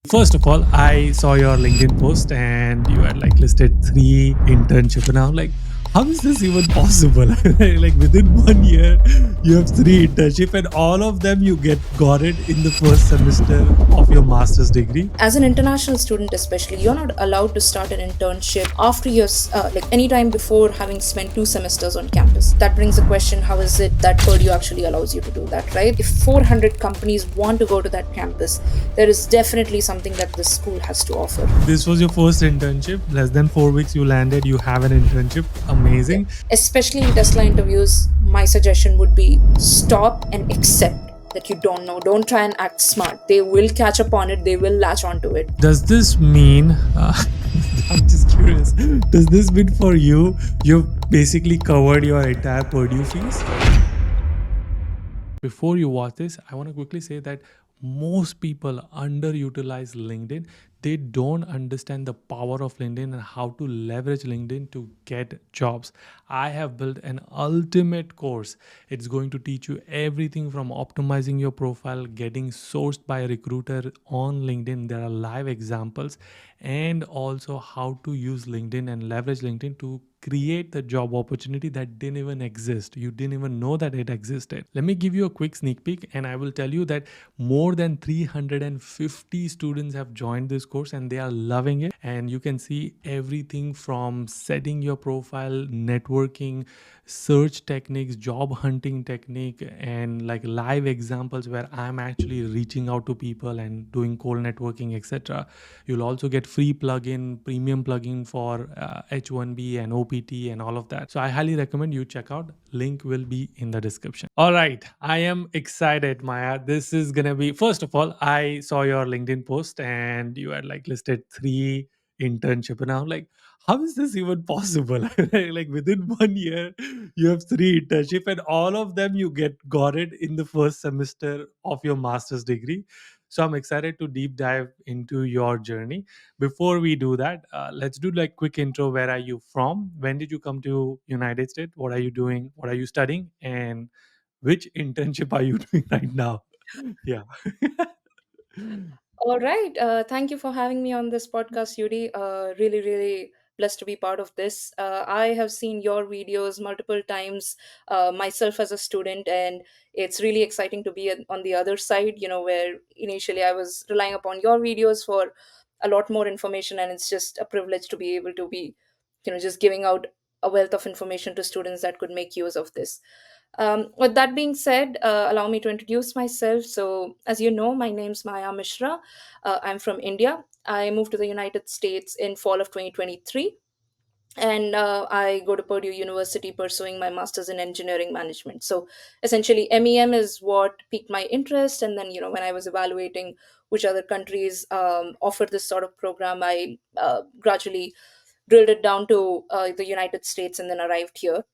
First of all, I saw your LinkedIn post and you had like listed three internship, and I'm like, how is this even possible? Like within 1 year, you have three internship, and all of them you got it in the first semester of your master's degree. As an international student, especially, you're not allowed to start an internship after your like anytime before having spent 2 semesters on campus. That brings the question: how is it that Purdue actually allows you to do that? Right? If 400 companies want to go to that campus, there is definitely something that this school has to offer. This was your first internship. Less than 4 weeks, you landed. You have an internship. Yeah. Amazing. Especially in Tesla interviews, my suggestion would be stop and accept that you don't know. Don't try and act smart. They will catch up on it. They will latch onto it. Does this mean? I'm just curious. Does this mean for you? You've basically covered your entire Purdue fees. Before you watch this, I want to quickly say that most people underutilize LinkedIn. They don't understand the power of LinkedIn and how to leverage LinkedIn to get jobs. I have built an ultimate course. It's going to teach you everything from optimizing your profile, getting sourced by a recruiter on LinkedIn. There are live examples, and also how to use LinkedIn and leverage LinkedIn to create the job opportunity that didn't even exist. You didn't even know that it existed. Let me give you a quick sneak peek, and I will tell you that more than 350 students have joined this course and they are loving it. And you can see everything from setting your profile, networking, search techniques, job hunting technique, and like live examples where I'm actually reaching out to people and doing cold networking, etc. You'll also get free plugin, premium plugin for H1B and OPT and all of that. So I highly recommend you check out. Link will be in the description. All right, I am excited, Maya. This is gonna be, first of all, I saw your LinkedIn post and you had like listed three internship, and I'm like, how is this even possible? Like within 1 year, you have three internship, and all of them you got it in the first semester of your master's degree. So I'm excited to deep dive into your journey. Before we do that, let's do like quick intro. Where are you from? When did you come to United States? What are you doing? What are you studying? And which internship are you doing right now? Yeah. All right. Thank you for having me on this podcast, Yudi. Really, really blessed to be part of this. I have seen your videos multiple times myself as a student, and it's really exciting to be on the other side, where initially I was relying upon your videos for a lot more information, and it's just a privilege to be able to be, just giving out a wealth of information to students that could make use of this. With that being said, allow me to introduce myself. So, as you know, my name's Maya Mishra. I'm from India. I moved to the United States in fall of 2023, and I go to Purdue University pursuing my master's in engineering management. So, essentially, MEM is what piqued my interest, and then when I was evaluating which other countries offer this sort of program, I gradually drilled it down to the United States, and then arrived here.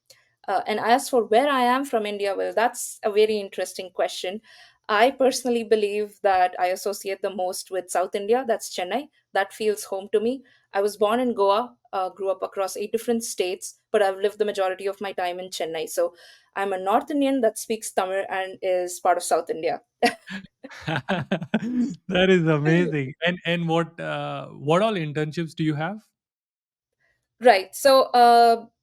And as for where I am from India, well, that's a very interesting question. I personally believe that I associate the most with South India. That's Chennai. That feels home to me. I was born in Goa, grew up across 8 different states, but I've lived the majority of my time in Chennai. So I'm a North Indian that speaks Tamil and is part of South India. That is amazing. And what all internships do you have? Right.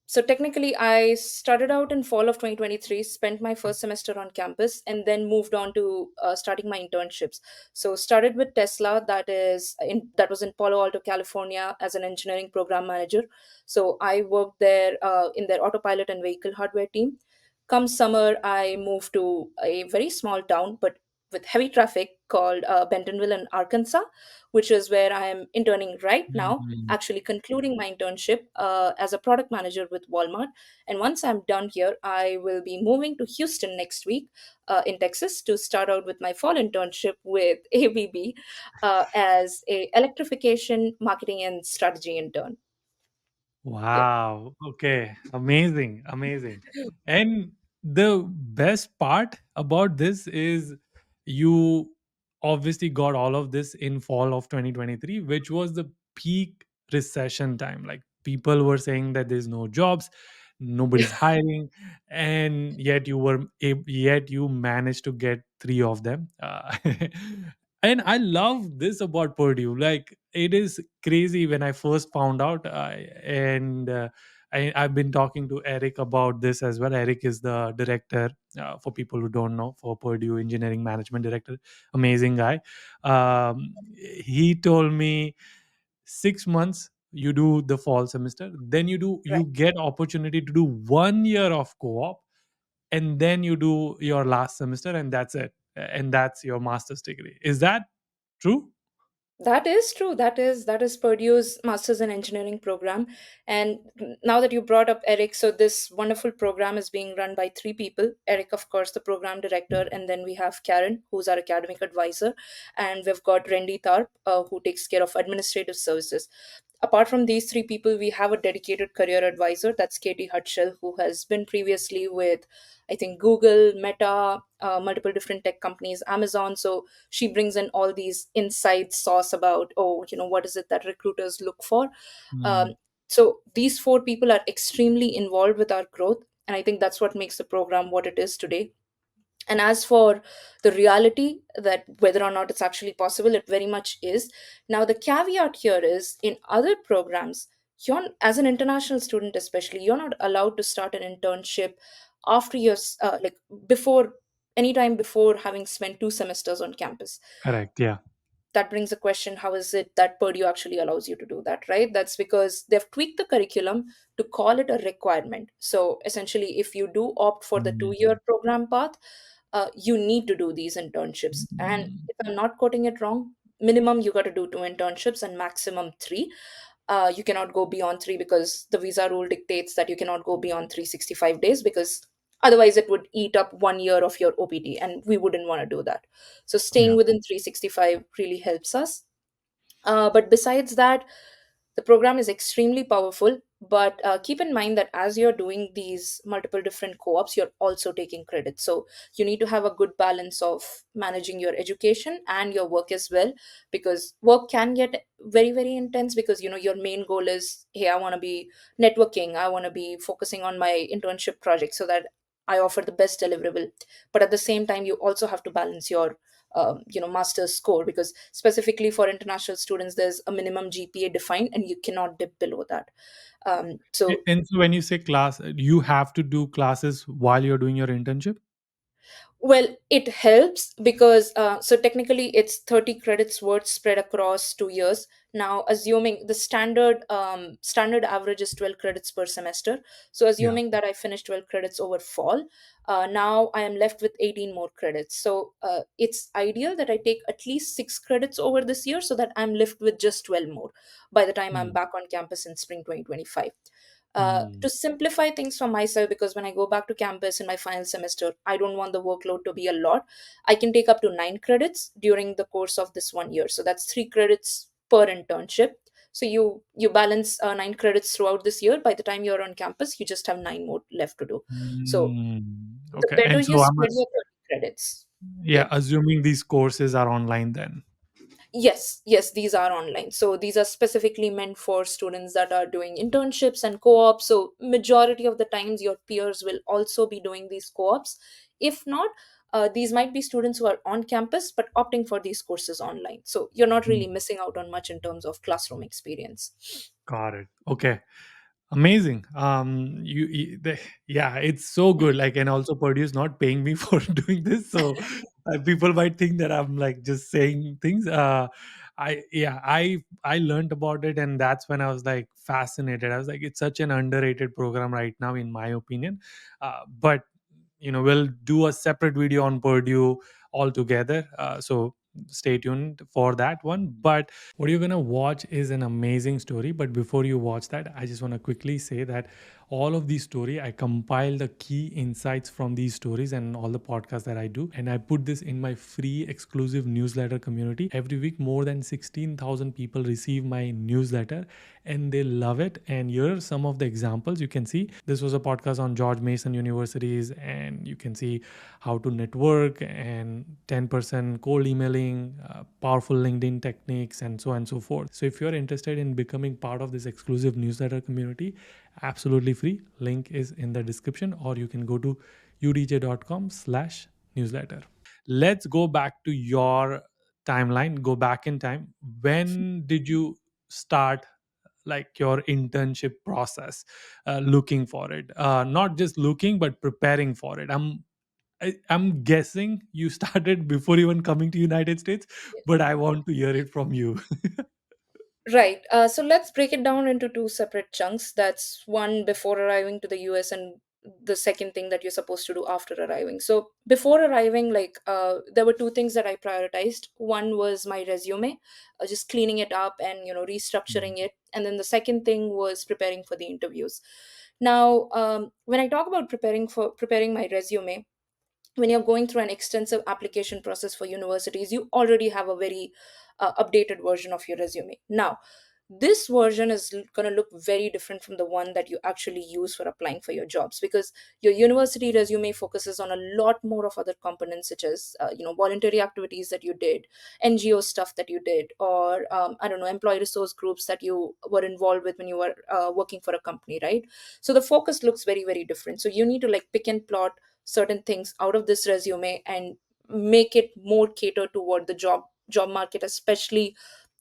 So technically, I started out in fall of 2023, spent my first semester on campus, and then moved on to starting my internships. So started with Tesla, that was in Palo Alto, California, as an engineering program manager. So I worked there in their autopilot and vehicle hardware team. Come summer, I moved to a very small town, but with heavy traffic, called Bentonville in Arkansas, which is where I am interning right now, Mhm. actually concluding my internship as a product manager with Walmart. And once I'm done here, I will be moving to Houston next week in Texas to start out with my fall internship with ABB as a electrification marketing and strategy intern. Yeah. Wow. Okay. Amazing. Amazing. And the best part about this is you obviously got all of this in fall of 2023, which was the peak recession time. Like people were saying that there's no jobs, nobody's hiring, and yet you managed to get three of them. And I love this about Purdue. Like, it is crazy when I first found out. I've been talking to Eric about this as well. Eric is the director, for people who don't know, for Purdue Engineering Management Director. Amazing guy. He told me 6 months you do the fall semester, then you Right. get opportunity to do 1 year of co-op, and then you do your last semester, and that's it, and that's your master's degree. Is that true? That is true. That is Purdue's Masters in Engineering program. And now that you brought up Eric, so this wonderful program is being run by three people. Eric, of course, the program director, and then we have Karen, who's our academic advisor, and we've got Randy Tharp, who takes care of administrative services. Apart from these three people, we have a dedicated career advisor. That's Katie Hutchell, who has been previously with, I think, Google, Meta, multiple different tech companies, Amazon. So she brings in all these inside sauce about, oh, what is it that recruiters look for. um, Mm, so these four people are extremely involved with our growth, and I think that's what makes the program what it is today. And as for the reality that whether or not it's actually possible, it very much is. Now the caveat here is, in other programs, you're, as an international student especially, you're not allowed to start an internship after your like before, anytime before having spent 2 semesters on campus. correct, yeah. That brings a question: how is it that Purdue actually allows you to do that, right? That's because they've tweaked the curriculum to call it a requirement. So essentially, if you do opt for the 2 year Mm, program path, you need to do these internships. And mm, if I'm not quoting it wrong, minimum you got to do 2 internships and maximum three. You cannot go beyond three, because the visa rule dictates that you cannot go beyond 365 days, because otherwise it would eat up 1 year of your OPT, and we wouldn't want to do that. So yeah. staying within 365 really helps us. But besides that, the program is extremely powerful. But keep in mind that as you're doing these multiple different co ops, you're also taking credit. So you need to have a good balance of managing your education and your work as well, because work can get very, very intense, because your main goal is, hey, I want to be networking, I want to be focusing on my internship project so that I offer the best deliverable. But at the same time, you also have to balance your master's score, because specifically for international students there's a minimum GPA defined and you cannot dip below that. So And so when you say class, you have to do classes while you're doing your internship? well, it helps because so technically it's 30 credits worth spread across 2 years. Now, assuming the standard average is 12 credits per semester, so Yeah. assuming that I finished 12 credits over fall, now I am left with 18 more credits. So it's ideal that I take at least 6 credits over this year, so that I'm left with just 12 more by the time I'm Mm, back on campus in spring 2025. mm, To simplify things for myself, because when I go back to campus in my final semester, I don't want the workload to be a lot. I can take up to 9 credits during the course of this 1 year. So that's 3 credits per internship. So you balance 9 credits throughout this year. By the time you're on campus, you just have 9 more left to do. So the okay. better And you so I spread your must, 30 credits. yeah, Yeah. assuming these courses are online then. Yes, yes, these are online. So these are specifically meant for students that are doing internships and co-ops. So majority of the times your peers will also be doing these co-ops. If not, these might be students who are on campus but opting for these courses online. So you're not really missing out on much in terms of classroom experience. Got it. Okay. Amazing. Yeah, it's so good. Like, and also Purdue's not paying me for doing this, so people might think that I'm like just saying things. I learned about it, and that's when I was like fascinated. I was like, it's such an underrated program right now, in my opinion. But we'll do a separate video on Purdue altogether. So stay tuned for that one. But what you're going to watch is an amazing story. But before you watch that, I just want to quickly say that all of these story, I compile the key insights from these stories and all the podcasts that I do, and I put this in my free exclusive newsletter community. Every week more than 16,000 people receive my newsletter, and they love it. And here are some of the examples. You can see this was a podcast on George Mason universities, and you can see how to network and 10% cold emailing, powerful LinkedIn techniques, and so on and so forth. So if you're interested in becoming part of this exclusive newsletter community, absolutely free. Link is in the description, or you can go to udj.com/newsletter. Let's go back to your timeline, go back in time. When did you start like your internship process, looking for it, not just looking but preparing for it? I'm guessing you started before even coming to United States, but I want to hear it from you. Right. So let's break it down into two separate chunks. That's one before arriving to the US, and the second thing that you're supposed to do after arriving. So before arriving, there were two things that I prioritized. One was my resume, just cleaning it up and restructuring it, and then the second thing was preparing for the interviews. Now, when I talk about preparing my resume, when you're going through an extensive application process for universities, you already have a very updated version of your resume. Now, this version is going to look very different from the one that you actually use for applying for your jobs, because your university resume focuses on a lot more of other components, such as voluntary activities that you did, NGO stuff that you did, or I don't know, employee resource groups that you were involved with when you were working for a company, right? So the focus looks very, very different. So you need to like pick and plot certain things out of this resume and make it more cater to what the job market, especially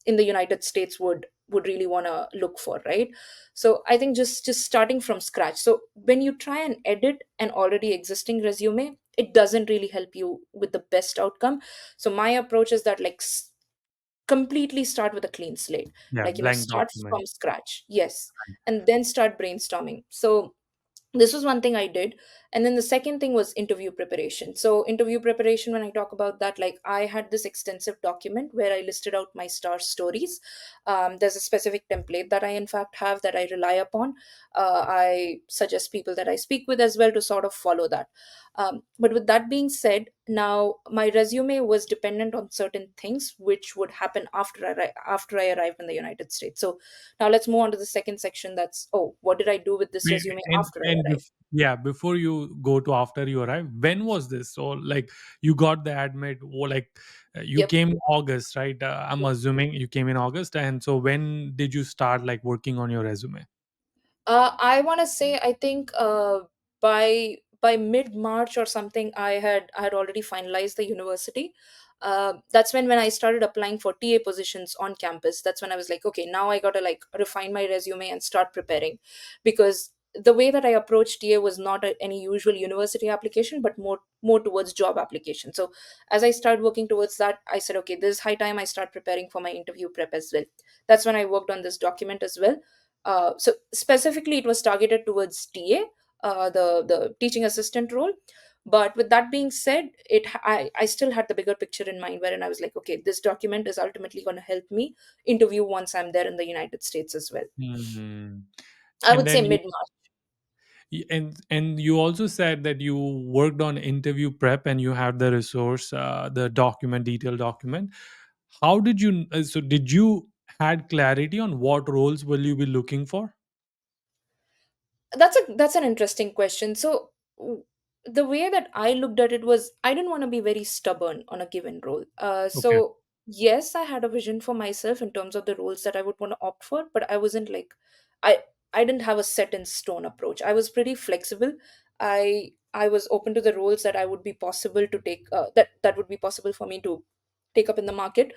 in the United States, would really want to look for, right? So I think just starting from scratch. So when you try and edit an already existing resume, it doesn't really help you with the best outcome. So my approach is that completely start with a clean slate, Yeah, blank start document. from scratch, yes, and then start brainstorming. So this was one thing I did. And then the second thing was interview preparation. So interview preparation, when I talk about that, like I had this extensive document where I listed out my star stories. There's a specific template that I in fact have that I rely upon. I suggest people that I speak with as well to sort of follow that. But with that being said, now my resume was dependent on certain things which would happen after I arrived in the United States. So now let's move on to the second section. That's, oh, what did I do with this Wait, resume and after I arrived? yeah, before you go to after you arrive, when was this? So like you got the admit, or like you Yep. came in August, right? I'm assuming you came in August, and so when did you start like working on your resume? I want to say, I think by mid March or something, I had already finalized the university. That's when I started applying for TA positions on campus. That's when I was like, okay, now I gotta like refine my resume and start preparing, because the way that I approached TA was not any usual university application, but more towards job application. So as I started working towards that, I said, okay, this is high time I start preparing for my interview prep as well. That's when I worked on this document as well. So specifically, it was targeted towards TA, the teaching assistant role. But with that being said, I still had the bigger picture in mind, wherein I was like, okay, this document is ultimately going to help me interview once I'm there in the United States as well. Hmm. I And would say then mid March. and you also said that you worked on interview prep and you had the resource, the document, detailed document. How did you? So did you had clarity on what roles will you be looking for? That's an interesting question. So the way that I looked at it was, I didn't want to be very stubborn on a given role. Okay. So yes, I had a vision for myself in terms of the roles that I would want to opt for, but I wasn't like, I I didn't have a set in stone approach. I was pretty flexible. I was open to the roles that I would be possible to take, that would be possible for me to take up in the market.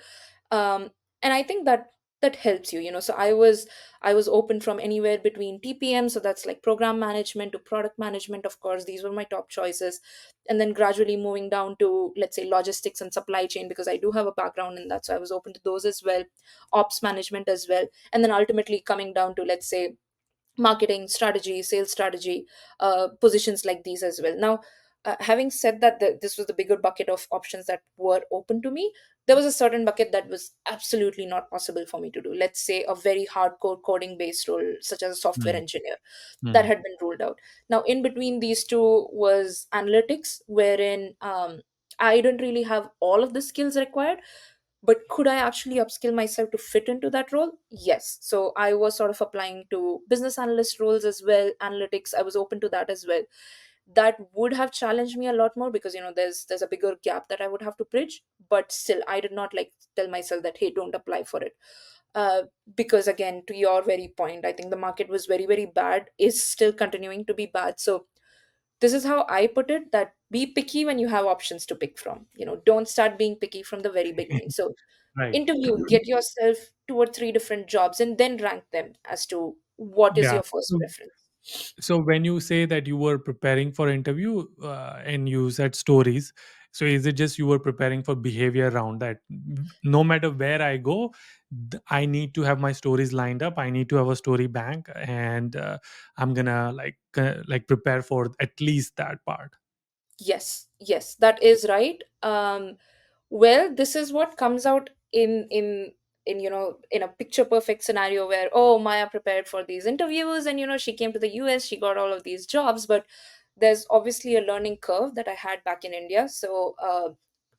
um, and I think that helps you. So I was open from anywhere between TPM, so that's like program management, to product management. Of course, these were my top choices, and then gradually moving down to, let's say, logistics and supply chain, because I do have a background in that, so I was open to those as well. Ops management as well, and then ultimately coming down to, let's say, marketing strategy, sales strategy, positions like these as well. Now, having said that, this was the bigger bucket of options that were open to me. There was a certain bucket that was absolutely not possible for me to do. Let's say a very hardcore coding based role, such as a software Hmm. engineer, that Hmm. had been ruled out. Now, in between these two was analytics, wherein I didn't really have all of the skills required, but could I actually upskill myself to fit into that role? Yes. So I was sort of applying to business analyst roles as well. Analytics, I was open to that as well. That would have challenged me a lot more, because there's a bigger gap that I would have to bridge. But still, I did not like tell myself that, hey, don't apply for it. uh, because again, to your very point, I think the market was very, very bad, is still continuing to be bad. So this is how I put it, that be picky when you have options to pick from. Don't start being picky from the very beginning. So Right. interview, get yourself 2 or 3 different jobs, and then rank them as to what is Yeah. your first preference. So when you say that you were preparing for interview and you said stories, so is it just you were preparing for behavior around that? No matter where I go, I need to have my stories lined up. I need to have a story bank, and I'm gonna like prepare for at least that part. Yes, yes, that is right. Well, this is what comes out in in a picture perfect scenario where, oh, Maya prepared for these interviews, and she came to the US, she got all of these jobs. But there's obviously a learning curve that I had back in India. So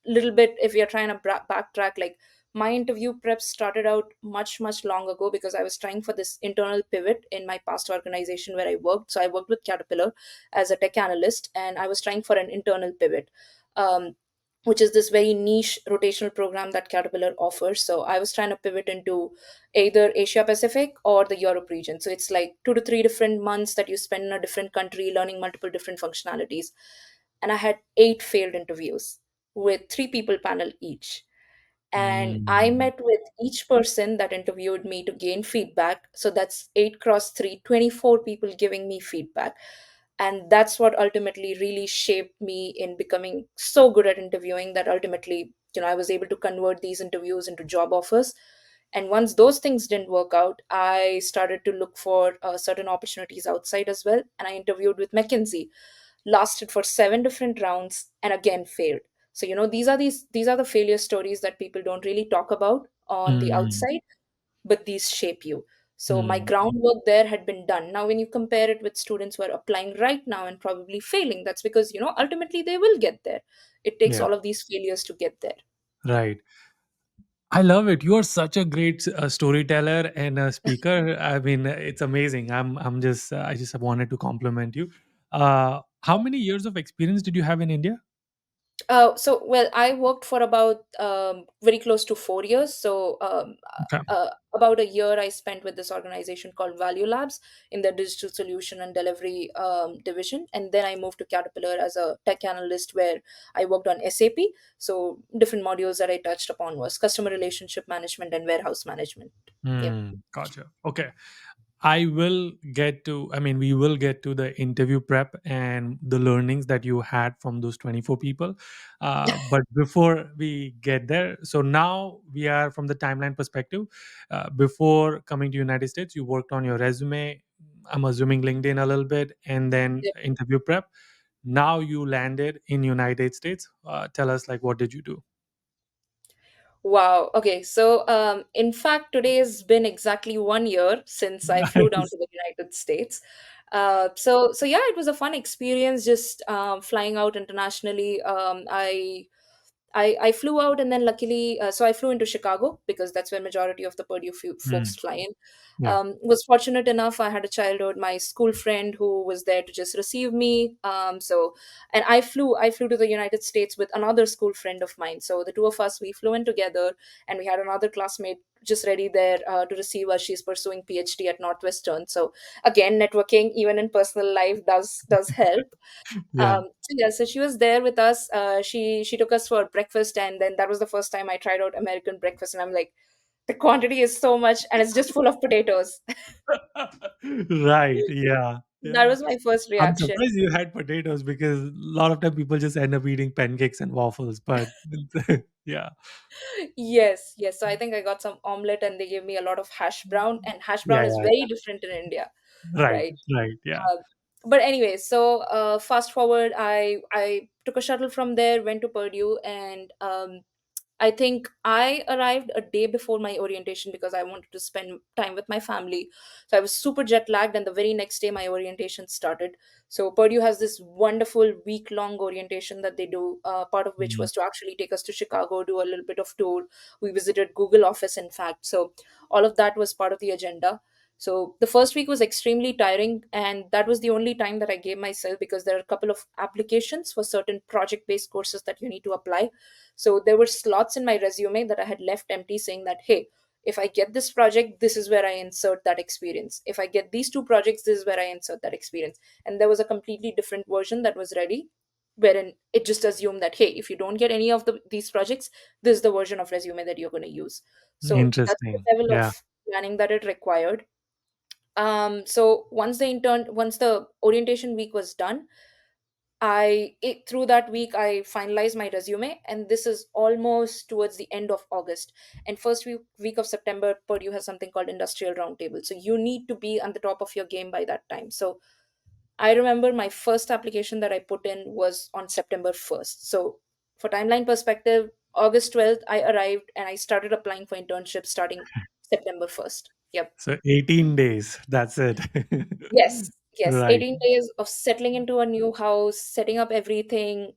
little bit, if you're trying to backtrack, like, my interview prep started out much long ago because I was trying for this internal pivot in my past organization where I worked. So I worked with Caterpillar as a tech analyst, and I was trying for an internal pivot, um, which is this very niche rotational program that Caterpillar offers. So I was trying to pivot into either Asia Pacific or the Europe region. So it's like 2 to 3 different months that you spend in a different country learning multiple different functionalities. And I had 8 failed interviews with 3 people panel each. And I Mm. met with each person that interviewed me to gain feedback. So that's 8 cross 3, 24 people giving me feedback. And that's what ultimately really shaped me in becoming so good at interviewing that ultimately, I was able to convert these interviews into job offers. And once those things didn't work out, I started to look for certain opportunities outside as well. And I interviewed with McKinsey, lasted for 7 different rounds, and again failed. So these are the failure stories that people don't really talk about on the Mm. outside, but these shape you. So my Mm. groundwork there had been done. Now when you compare it with students who are applying right now and probably failing, that's because ultimately they will get there. It takes Yeah. all of these failures to get there. Right. I love it. You are such a great storyteller and a speaker. I mean, it's amazing. I just wanted to compliment you. How many years of experience did you have in India? So, well, I worked for about very close to 4 years. So, Okay. about a year I spent with this organization called Value Labs in the digital solution and delivery division. And then I moved to Caterpillar as a tech analyst where I worked on SAP. So, different modules that I touched upon was customer relationship management and warehouse management. Yep. Gotcha. Okay. I mean, we will get to the interview prep and the learnings that you had from those 24 people. But before we get there, so now we are from the timeline perspective. Before coming to United States, you worked on your resume, I'm assuming LinkedIn a little bit, and then interview prep. Now you landed in United States. Tell us, like, what did you do? Wow. Okay. So, in fact, today has been exactly 1 year since I flew down Nice. to the United States. So yeah, it was a fun experience just flying out internationally. I flew out, and then luckily, so I flew into Chicago because that's where majority of the Purdue folks Mm, fly in. yeah. Was fortunate enough, I had a childhood, my school friend who was there to just receive me. And I flew to the United States with another school friend of mine. So the two of us, we flew in together, and we had another classmate just ready there to receive us. She's pursuing PhD at Northwestern. So again, networking even in personal life does help. Yeah. So she was there with us. She took us for breakfast, and then that was the first time I tried out American breakfast, and I'm like, the quantity is so much, and it's just full of potatoes. Right. Yeah. That Yeah. was my first I'm reaction. surprised you had potatoes because a lot of time people just end up eating pancakes and waffles. But yeah. Yes, yes. So I think I got some omelet, and they gave me a lot of hash brown, and hash Yeah. brown is Yeah. very different in India, Yeah. Right. right? Right. Yeah. Uh, but anyway, so fast forward, I took a shuttle from there, went to Purdue, and I think I arrived a day before my orientation because I wanted to spend time with my family. So I was super jet lagged, and the very next day my orientation started. So Purdue has this wonderful week long orientation that they do, part of which Mm, was to actually take us to Chicago, do a little bit of tour. We visited Google office, in fact. So all of that was part of the agenda. So the first week was extremely tiring, and that was the only time that I gave myself because there are a couple of applications for certain project based courses that you need to apply. So there were slots in my resume that I had left empty saying that, hey, if I get this project, this is where I insert that experience. If I get these 2 projects, this is where I insert that experience. And there was a completely different version that was ready. wherein it just assumed that, hey, if you don't get any of these projects, this is the version of resume that you're going to use. So that's the Interesting. level Yeah. of planning that it required. So once the orientation week was done, through that week I finalized my resume, and this is almost towards the end of August. And first week of September, Purdue has something called industrial roundtable, so you need to be on the top of your game by that time. So I remember my first application that I put in was on September 1st. So for timeline perspective, August 12th I arrived and I started applying for internships starting September 1st. Yep. So 18 days. That's it. Yes, yes. Right. 18 days of settling into a new house, setting up everything,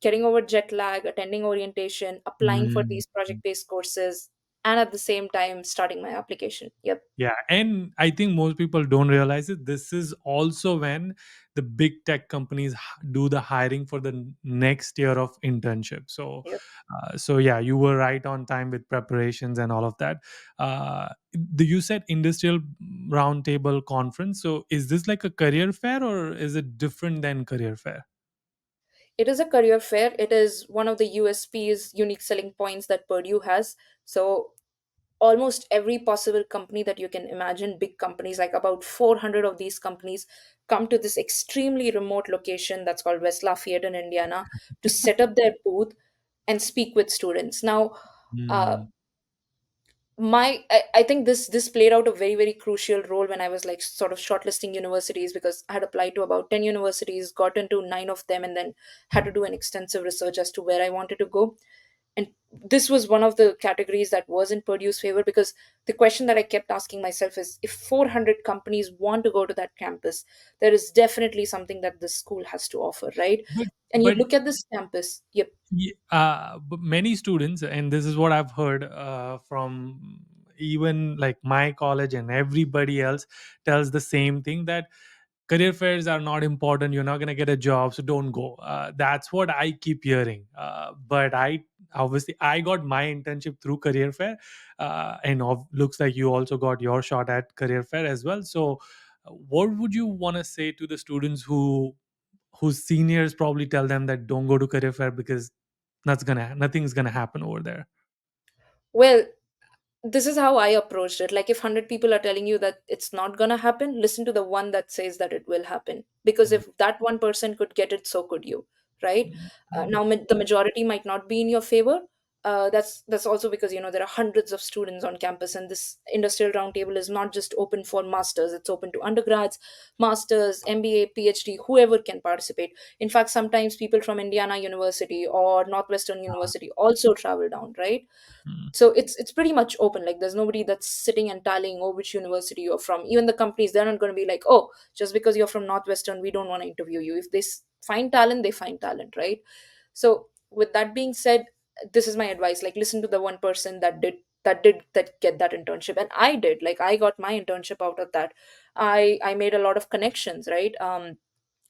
getting over jet lag, attending orientation, applying for Mm. these project-based courses, and at the same time starting my application. Yep. Yeah, and I think most people don't realize it. This is also when the big tech companies do the hiring for the next year of internship. So, Yep. so yeah, you were right on time with preparations and all of that. You said industrial roundtable conference. So, is this like a career fair or is it different than career fair? It is a career fair. It is one of the USPs, unique selling points that Purdue has. So almost every possible company that you can imagine, big companies, like about 400 of these companies, come to this extremely remote location that's called West Lafayette in Indiana to set up their booth and speak with students. Now, uh, Hmm. I think this played out a very, very crucial role when I was like sort of shortlisting universities, because I had applied to about 10 universities, got into 9 of them, and then had to do an extensive research as to where I wanted to go. And this was one of the categories that was in Purdue's favor, because the question that I kept asking myself is, if 400 companies want to go to that campus, there is definitely something that this school has to offer, right? But And you but look at this campus. Yep. But many students, and this is what I've heard from even like my college and everybody else, tells the same thing, that career fairs are not important. You're not going to get a job, so don't go. That's what I keep hearing. But I obviously I got my internship through career fair, and looks like you also got your shot at career fair as well. So, what would you want to say to the students whose seniors probably tell them that don't go to career fair because nothing's gonna happen over there? Well, this is how I approached it. Like, if 100 people are telling you that it's not going to happen, listen to the one that says that it will happen. Because Mm, if that one person could get it, so could you, right? mm, Now, mm, the majority might not be in your favor. That's also because, there are hundreds of students on campus, and this industrial roundtable is not just open for masters. It's open to undergrads, masters, MBA, PhD, whoever can participate. In fact, sometimes people from Indiana University or Northwestern ah, University also travel down, right? mm, So it's pretty much open. Like, there's nobody that's sitting and tallying, oh, which university you're from. Even the companies, they're not going to be like, oh, just because you're from Northwestern, we don't want to interview you. If they find talent, they find talent, right? So with that being said, this is my advice. Like, listen to the one person that get that internship. And I did. Like, I got my internship out of that. I made a lot of connections, right?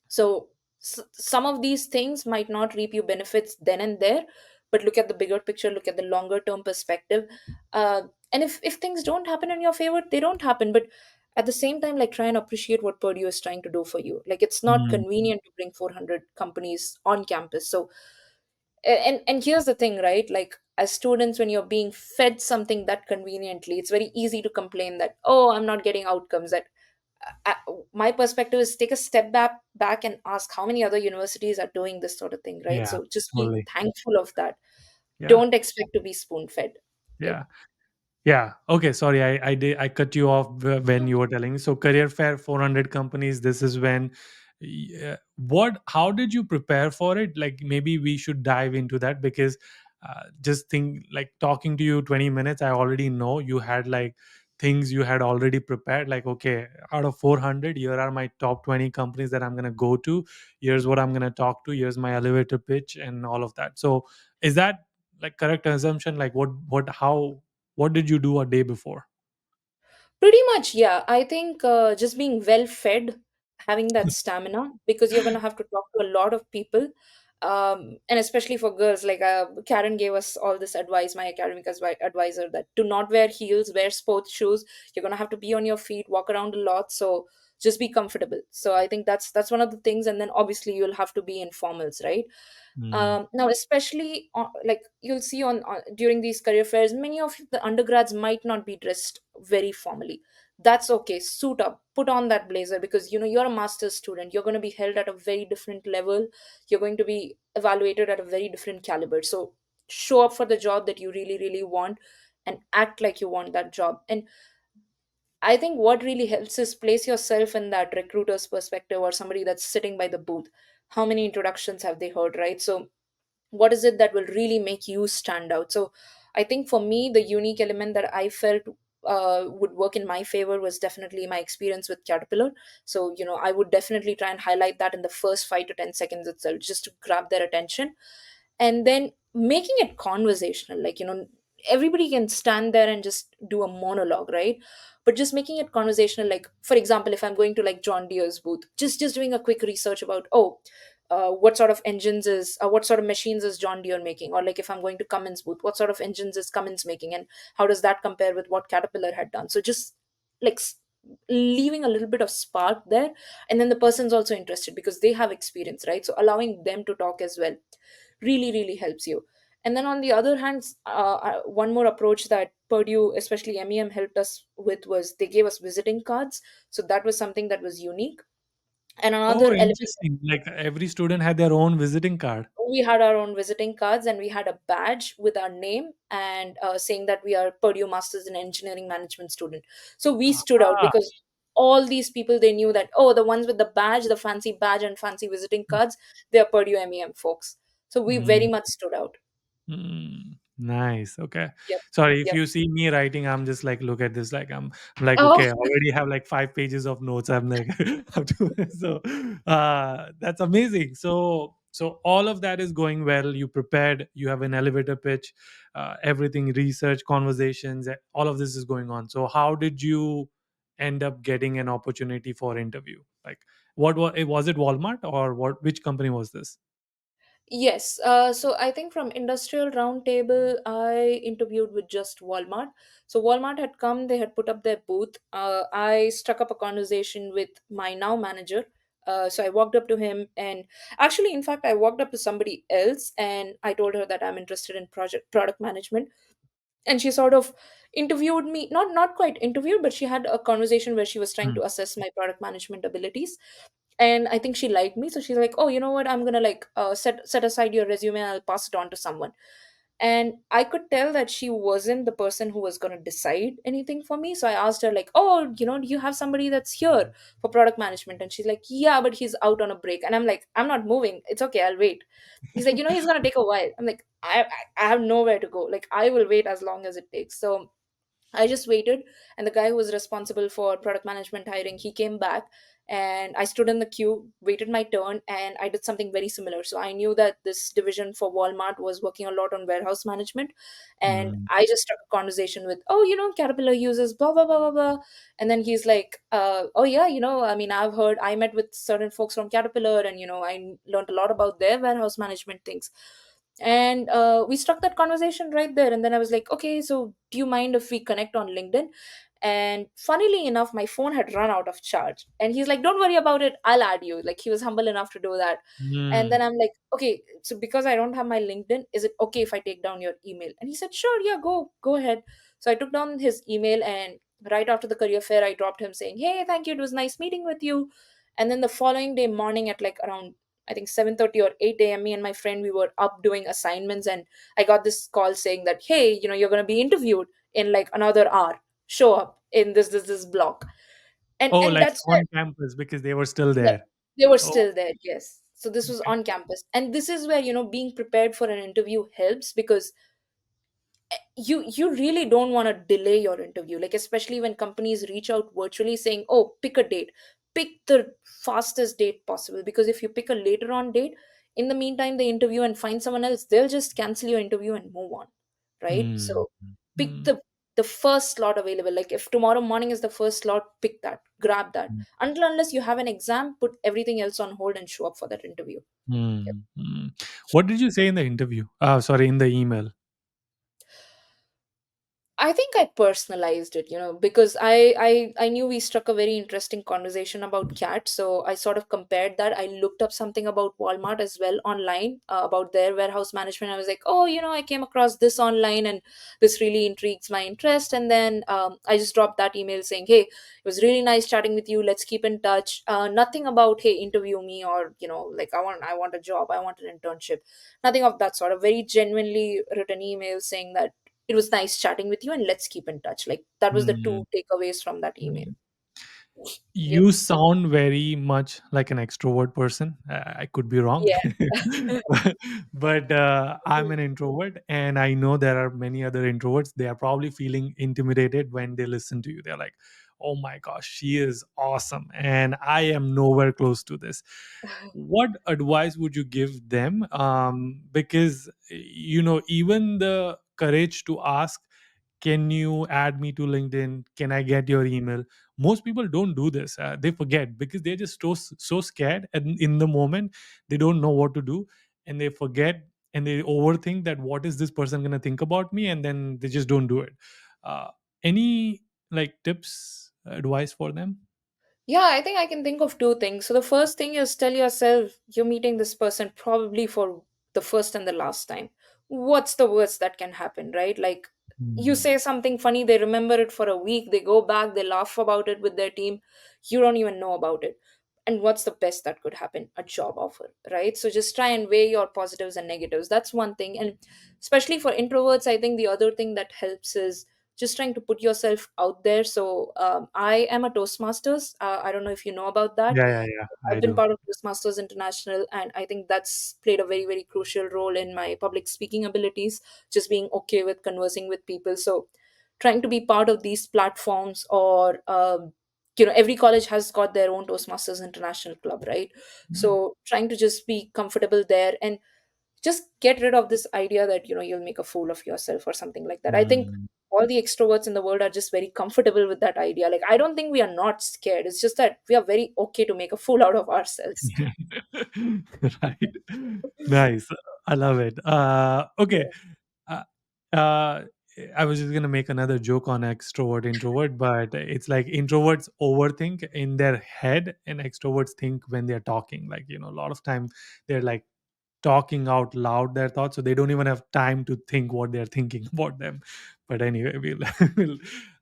So some of these things might not reap you benefits then and there, but look at the bigger picture, look at the longer term perspective. uh, and if things don't happen in your favor, they don't happen. But at the same time, like, try and appreciate what Purdue is trying to do for you. Like, it's not mm. convenient to bring 400 companies on campus. So and here's the thing, right? Like, as students, when you're being fed something that conveniently, it's very easy to complain that, oh, I'm not getting outcomes. That I, my perspective is, take a step back and ask how many other universities are doing this sort of thing, right? Yeah, So just be totally. thankful of that. Yeah, Don't expect to be spoon fed. Yep. yeah. Yeah. Okay. Sorry, I cut you off when you were telling. So career fair, 400 companies. This is when. Yeah, what? How did you prepare for it? Like maybe we should dive into that because just think like talking to you 20 minutes. I already know you had like things you had already prepared. Like okay, out of 400, here are my top 20 companies that I'm gonna go to. Here's what I'm gonna talk to. Here's my elevator pitch and all of that. So is that like correct assumption? Like what did you do a day before? Pretty much, yeah. I think just being well fed, having that stamina, because you're going to have to talk to a lot of people. And especially for girls, like Karen gave us all this advice, my academic advisor, that do not wear heels, wear sports shoes. You're going to have to be on your feet, walk around a lot. So just be comfortable. So I think that's one of the things. And then obviously you'll have to be in formals, right? Mm. Now especially like you'll see on during these career fairs, many of the undergrads might not be dressed very formally. That's okay, suit up, put on that blazer, because you're a master's student, you're going to be held at a very different level, you're going to be evaluated at a very different caliber. So show up for the job that you really really want, and act like you want that job. And I think what really helps is place yourself in that recruiter's perspective, or somebody that's sitting by the booth. How many introductions have they heard, right? So what is it that will really make you stand out? So I think for me, the unique element that I felt would work in my favor was definitely my experience with Caterpillar. So I would definitely try and highlight that in the first 5 to 10 seconds itself, just to grab their attention. And then making it conversational, like everybody can stand there and just do a monologue, right? But just making it conversational, like for example, if I'm going to like John Deere's booth, just doing a quick research about, oh, what sort of engines is what sort of machines is John Deere making? Or like if I'm going to Cummins booth, what sort of engines is Cummins making, and how does that compare with what Caterpillar had done? So just like leaving a little bit of spark there. And then the person's also interested because they have experience, right? So allowing them to talk as well really really helps you. And then on the other hand, one more approach that Purdue, especially MEM, helped us with was they gave us visiting cards. So that was something that was unique. And Oh, another element, interesting. Like every student had their own visiting card. we had our own visiting cards, and we had a badge with our name and saying that we are Purdue Masters in Engineering Management student. So we stood out Ah. because all these people, they knew that, oh, the ones with the badge, the fancy badge and fancy visiting cards, they are Purdue MEM folks. So we very Mm. much stood out. Nice. Okay. Yep. Sorry, if Yep. you see me writing, I'm just like, look at this. Like, I'm like, Oh, okay, I already have like 5 pages of notes. I'm like, have to. So, that's amazing. So all of that is going well. You prepared. You have an elevator pitch. Everything, research, conversations. All of this is going on. So, how did you end up getting an opportunity for interview? Like, what was it? Walmart or what? Which company was this? yes. So I think from Industrial Roundtable, I interviewed with just Walmart. So Walmart had come, they had put up their booth. I struck up a conversation with my now manager. So I walked up to him, and actually, in fact, I walked up to somebody else and I told her that I'm interested in project product management. And she sort of interviewed me, not quite interviewed, but she had a conversation where she was trying Hmm. to assess my product management abilities. And I think she liked me, so she's like, oh, you know what, I'm gonna like set aside your resume and I'll pass it on to someone. And I could tell that she wasn't the person who was going to decide anything for me. So I asked her like, oh, do you have somebody that's here for product management? And she's like, yeah, but he's out on a break. And I'm like, I'm not moving, it's okay, I'll wait. He's like, he's going to take a while. I'm like, I have nowhere to go, like I will wait as long as it takes. So I just waited, and the guy who was responsible for product management hiring, he came back, and I stood in the queue, waited my turn, and I did something very similar. So I knew that this division for Walmart was working a lot on warehouse management, and Hmm. I just struck a conversation with, oh, Caterpillar uses blah blah blah blah blah, and then he's like, oh yeah, I mean, I've heard, I met with certain folks from Caterpillar, and I learned a lot about their warehouse management things. And we struck that conversation right there. And then I was like, okay, so do you mind if we connect on LinkedIn? And funnily enough, my phone had run out of charge, and he's like, don't worry about it, I'll add you. Like, he was humble enough to do that. And Hmm. then I'm like, okay, so because I don't have my LinkedIn, is it okay if I take down your email? And he said, sure, yeah, go ahead. So I took down his email, and right after the career fair, I dropped him saying, hey, thank you, it was nice meeting with you. And then the following day morning at like around, I think 7:30 or 8 a.m., me and my friend, we were up doing assignments, and I got this call saying that, hey, you're going to be interviewed in like another hour. Show up in this block. And Oh, and like that's where, on campus because they were still yeah, there. they were Oh, still there. Yes. So this was okay. on campus, and this is where being prepared for an interview helps, because you really don't want to delay your interview, like especially when companies reach out virtually saying, oh, pick a date, pick the fastest date possible, because if you pick a later on date, in the meantime they interview and find someone else, they'll just cancel your interview and move on, right? Hmm. So pick Hmm. the first slot available. Like if tomorrow morning is the first slot, pick that, grab that. Until unless you have an exam, put everything else on hold and show up for that interview. Yep. Hmm. Hmm. What did you say in the interview? Sorry, in the email. I think I personalized it, because I knew we struck a very interesting conversation about cats. So I sort of compared that. I looked up something about Walmart as well online, about their warehouse management. I was like, oh, I came across this online and this really intrigues my interest. And then I just dropped that email saying, hey, it was really nice chatting with you. Let's keep in touch. Nothing about, hey, interview me, or like I want a job, I want an internship. Nothing of that sort. A very genuinely written email saying that it was nice chatting with you and let's keep in touch. Like that was the Hmm. two takeaways from that email. Yep. You sound very much like an extrovert person. I could be wrong, Yeah. but I'm an introvert, and I know there are many other introverts. They are probably feeling intimidated when they listen to you. They're like, "Oh my gosh, she is awesome," and I am nowhere close to this. What advice would you give them? Because even the courage to ask, can you add me to LinkedIn, can I get your email, most people don't do this. They forget because they're just so scared, and in the moment they don't know what to do, and they forget, and they overthink that what is this person going to think about me, and then they just don't do it. uh, any like tips, advice for them? Yeah, I think I can think of two things. So the first thing is tell yourself you're meeting this person probably for the first and the last time. What's the worst that can happen, right? Like you Hmm. say something funny, they remember it for a week, they go back, they laugh about it with their team. You don't even know about it. And what's the best that could happen? A job offer, right? So just try and weigh your positives and negatives. That's one thing. And especially for introverts, I think the other thing that helps is just trying to put yourself out there. So I am a Toastmasters. I don't know if you know about that. Yeah, yeah, yeah, I I've been do. part of Toastmasters International, and I think that's played a very, very crucial role in my public speaking abilities, just being okay with conversing with people. So trying to be part of these platforms, or every college has got their own Toastmasters International club, right? So trying to just be comfortable there and just get rid of this idea that you'll make a fool of yourself or something like that. I think Mm. all the extroverts in the world are just very comfortable with that idea. Like I don't think we are not scared, it's just that we are very okay to make a fool out of ourselves. Right. Nice. I love it. Okay. Uh, uh, I was just gonna make another joke on extrovert introvert, but it's like introverts overthink in their head, and extroverts think when they're talking. Like a lot of time they're like talking out loud their thoughts, so they don't even have time to think what they're thinking about them. But anyway, we'll, we'll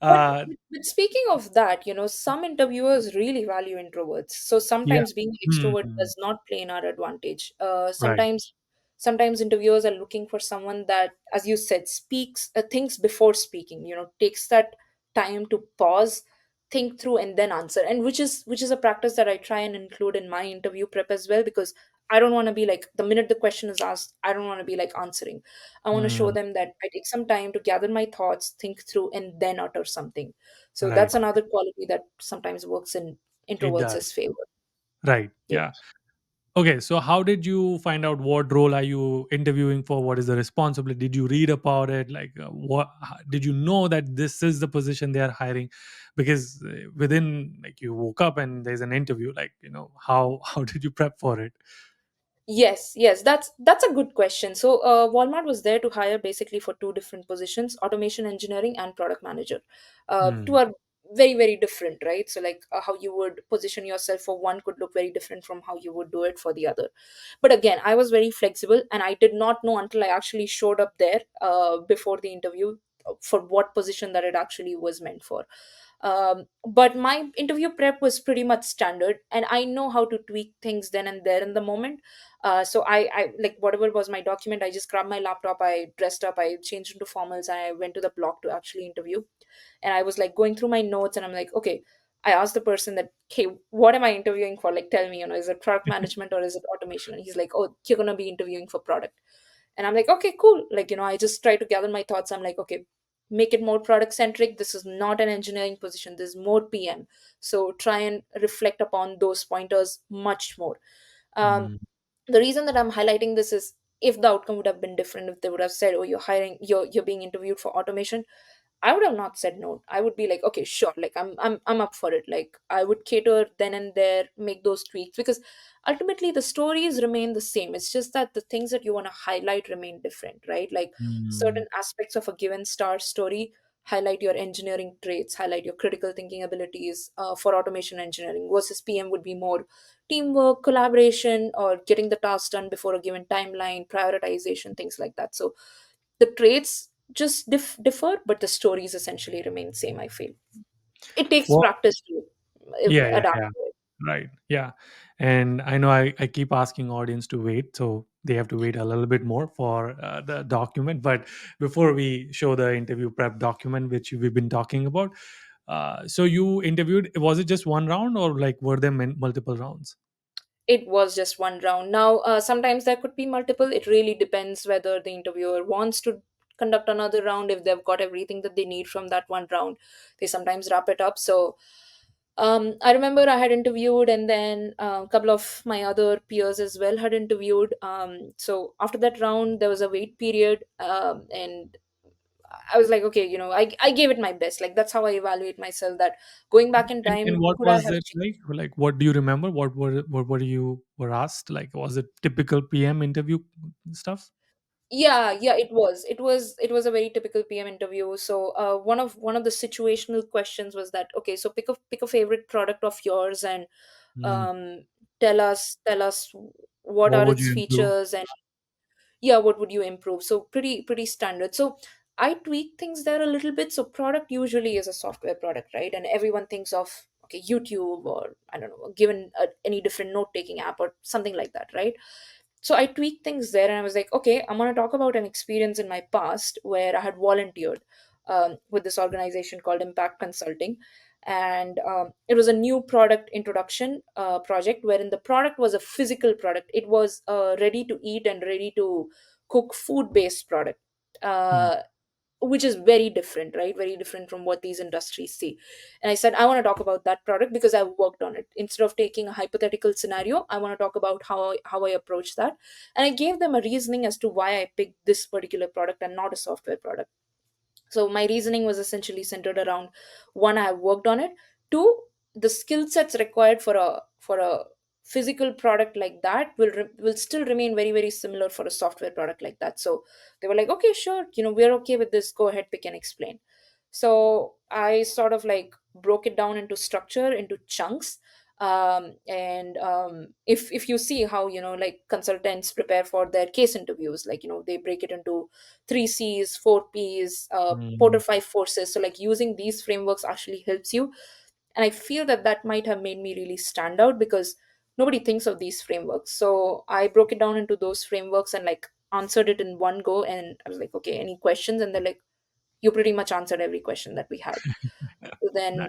But, uh, but speaking of that, some interviewers really value introverts. So yeah. sometimes being extrovert Mhm. does not play in our advantage. Right. Sometimes interviewers are looking for someone that, as you said, speaks, thinks before speaking. Takes that time to pause, think through, and then answer. And which is a practice that I try and include in my interview prep as well, because I don't want to be like the minute the question is asked, I don't want to be like answering. I want to show Mm, them that I take some time to gather my thoughts, think through, and then utter something. So right. that's another quality that sometimes works in It does. introverts' favor. Right. Yeah. Yeah. Okay, so how did you find out what role are you interviewing for? What is the responsibility? Did you read about it? Like, did you know that this is the position they are hiring? Because within, like, you woke up and there's an interview. Like, how how did you prep for it? Yes, that's a good question. So, Walmart was there to hire basically for two different positions: automation engineering and product manager. Two Hmm. are very, very different, right? So, like how you would position yourself for one could look very different from how you would do it for the other. But again, I was very flexible, and I did not know until I actually showed up there before the interview for what position that it actually was meant for. But my interview prep was pretty much standard, and I know how to tweak things then and there in the moment. So I like whatever was my document, I just grabbed my laptop, I dressed up, I changed into formals, and I went to the block to actually interview. And I was like going through my notes, and I'm like, okay, I asked the person that, hey, what am I interviewing for? Like, tell me, is it product management or is it automation? And he's like, oh, you're gonna be interviewing for product. And I'm like, okay, cool. Like, I just try to gather my thoughts. I'm like, okay, make it more product centric. This is not an engineering position, this is more PM. So try and reflect upon those pointers much more. Um, Mm, the reason that I'm highlighting this is, if the outcome would have been different, if they would have said, oh, you're being interviewed for automation, I would have not said no. I would be like, okay, sure, like I'm up for it. Like I would cater then and there, make those tweaks, because ultimately the stories remain the same. It's just that the things that you want to highlight remain different, right? Like mm, certain aspects of a given star story highlight your engineering traits, highlight your critical thinking abilities for automation engineering, versus PM would be more teamwork, collaboration, or getting the task done before a given timeline, prioritization, things like that. So the traits just differ, but the stories essentially remain same, I feel. It takes Well, practice to yeah, yeah, adapt yeah. to it. Right. Yeah. And I know I keep asking audience to wait, so they have to wait a little bit more for the document. But before we show the interview prep document, which we've been talking about, so you interviewed, was it just one round or like were there multiple rounds? It was just one round. Now, sometimes there could be multiple. It really depends whether the interviewer wants to conduct another round. If they've got everything that they need from that one round, they sometimes wrap it up. So, I remember I had interviewed, and then a couple of my other peers as well had interviewed. So after that round, there was a wait period, and I was like, okay, I gave it my best. Like that's how I evaluate myself. That going back in And time, what could I was have it like? Like, what do you remember? What were you were asked? Like, was it typical PM interview stuff? Yeah, it was a very typical PM interview. So one of the situational questions was that, okay, so pick a favorite product of yours, and Mm. um tell us what What are would its you improve? features, and yeah, what would you improve. So pretty standard. So I tweak things there a little bit. So product usually is a software product, right? And everyone thinks of, okay, YouTube, or I don't know, given any different note taking app or something like that, right? So I tweaked things there, and I was like, okay, I'm going to talk about an experience in my past where I had volunteered with this organization called Impact Consulting. And it was a new product introduction project, wherein the product was a physical product. It was a ready to eat and ready to cook food based product. Mm. Uh, which is very different, right? Very different from what these industries see. And I said, I want to talk about that product because I've worked on it. Instead of taking a hypothetical scenario, I want to talk about how I approach that. And I gave them a reasoning as to why I picked this particular product and not a software product. So my reasoning was essentially centered around, one, I have worked on it. Two, the skill sets required for a physical product like that will still remain very very similar for a software product like that. So they were like, okay, sure, we're okay with this, go ahead, pick and explain. So I sort of like broke it down into structure, into chunks. And if you see how, like consultants prepare for their case interviews, like, they break it into three C's, four P's, Porter Mm. five forces. So like using these frameworks actually helps you. And I feel that that might have made me really stand out because nobody thinks of these frameworks. So I broke it down into those frameworks and like answered it in one go. And I was like, okay, any questions? And they're like, you pretty much answered every question that we had. So Nice. then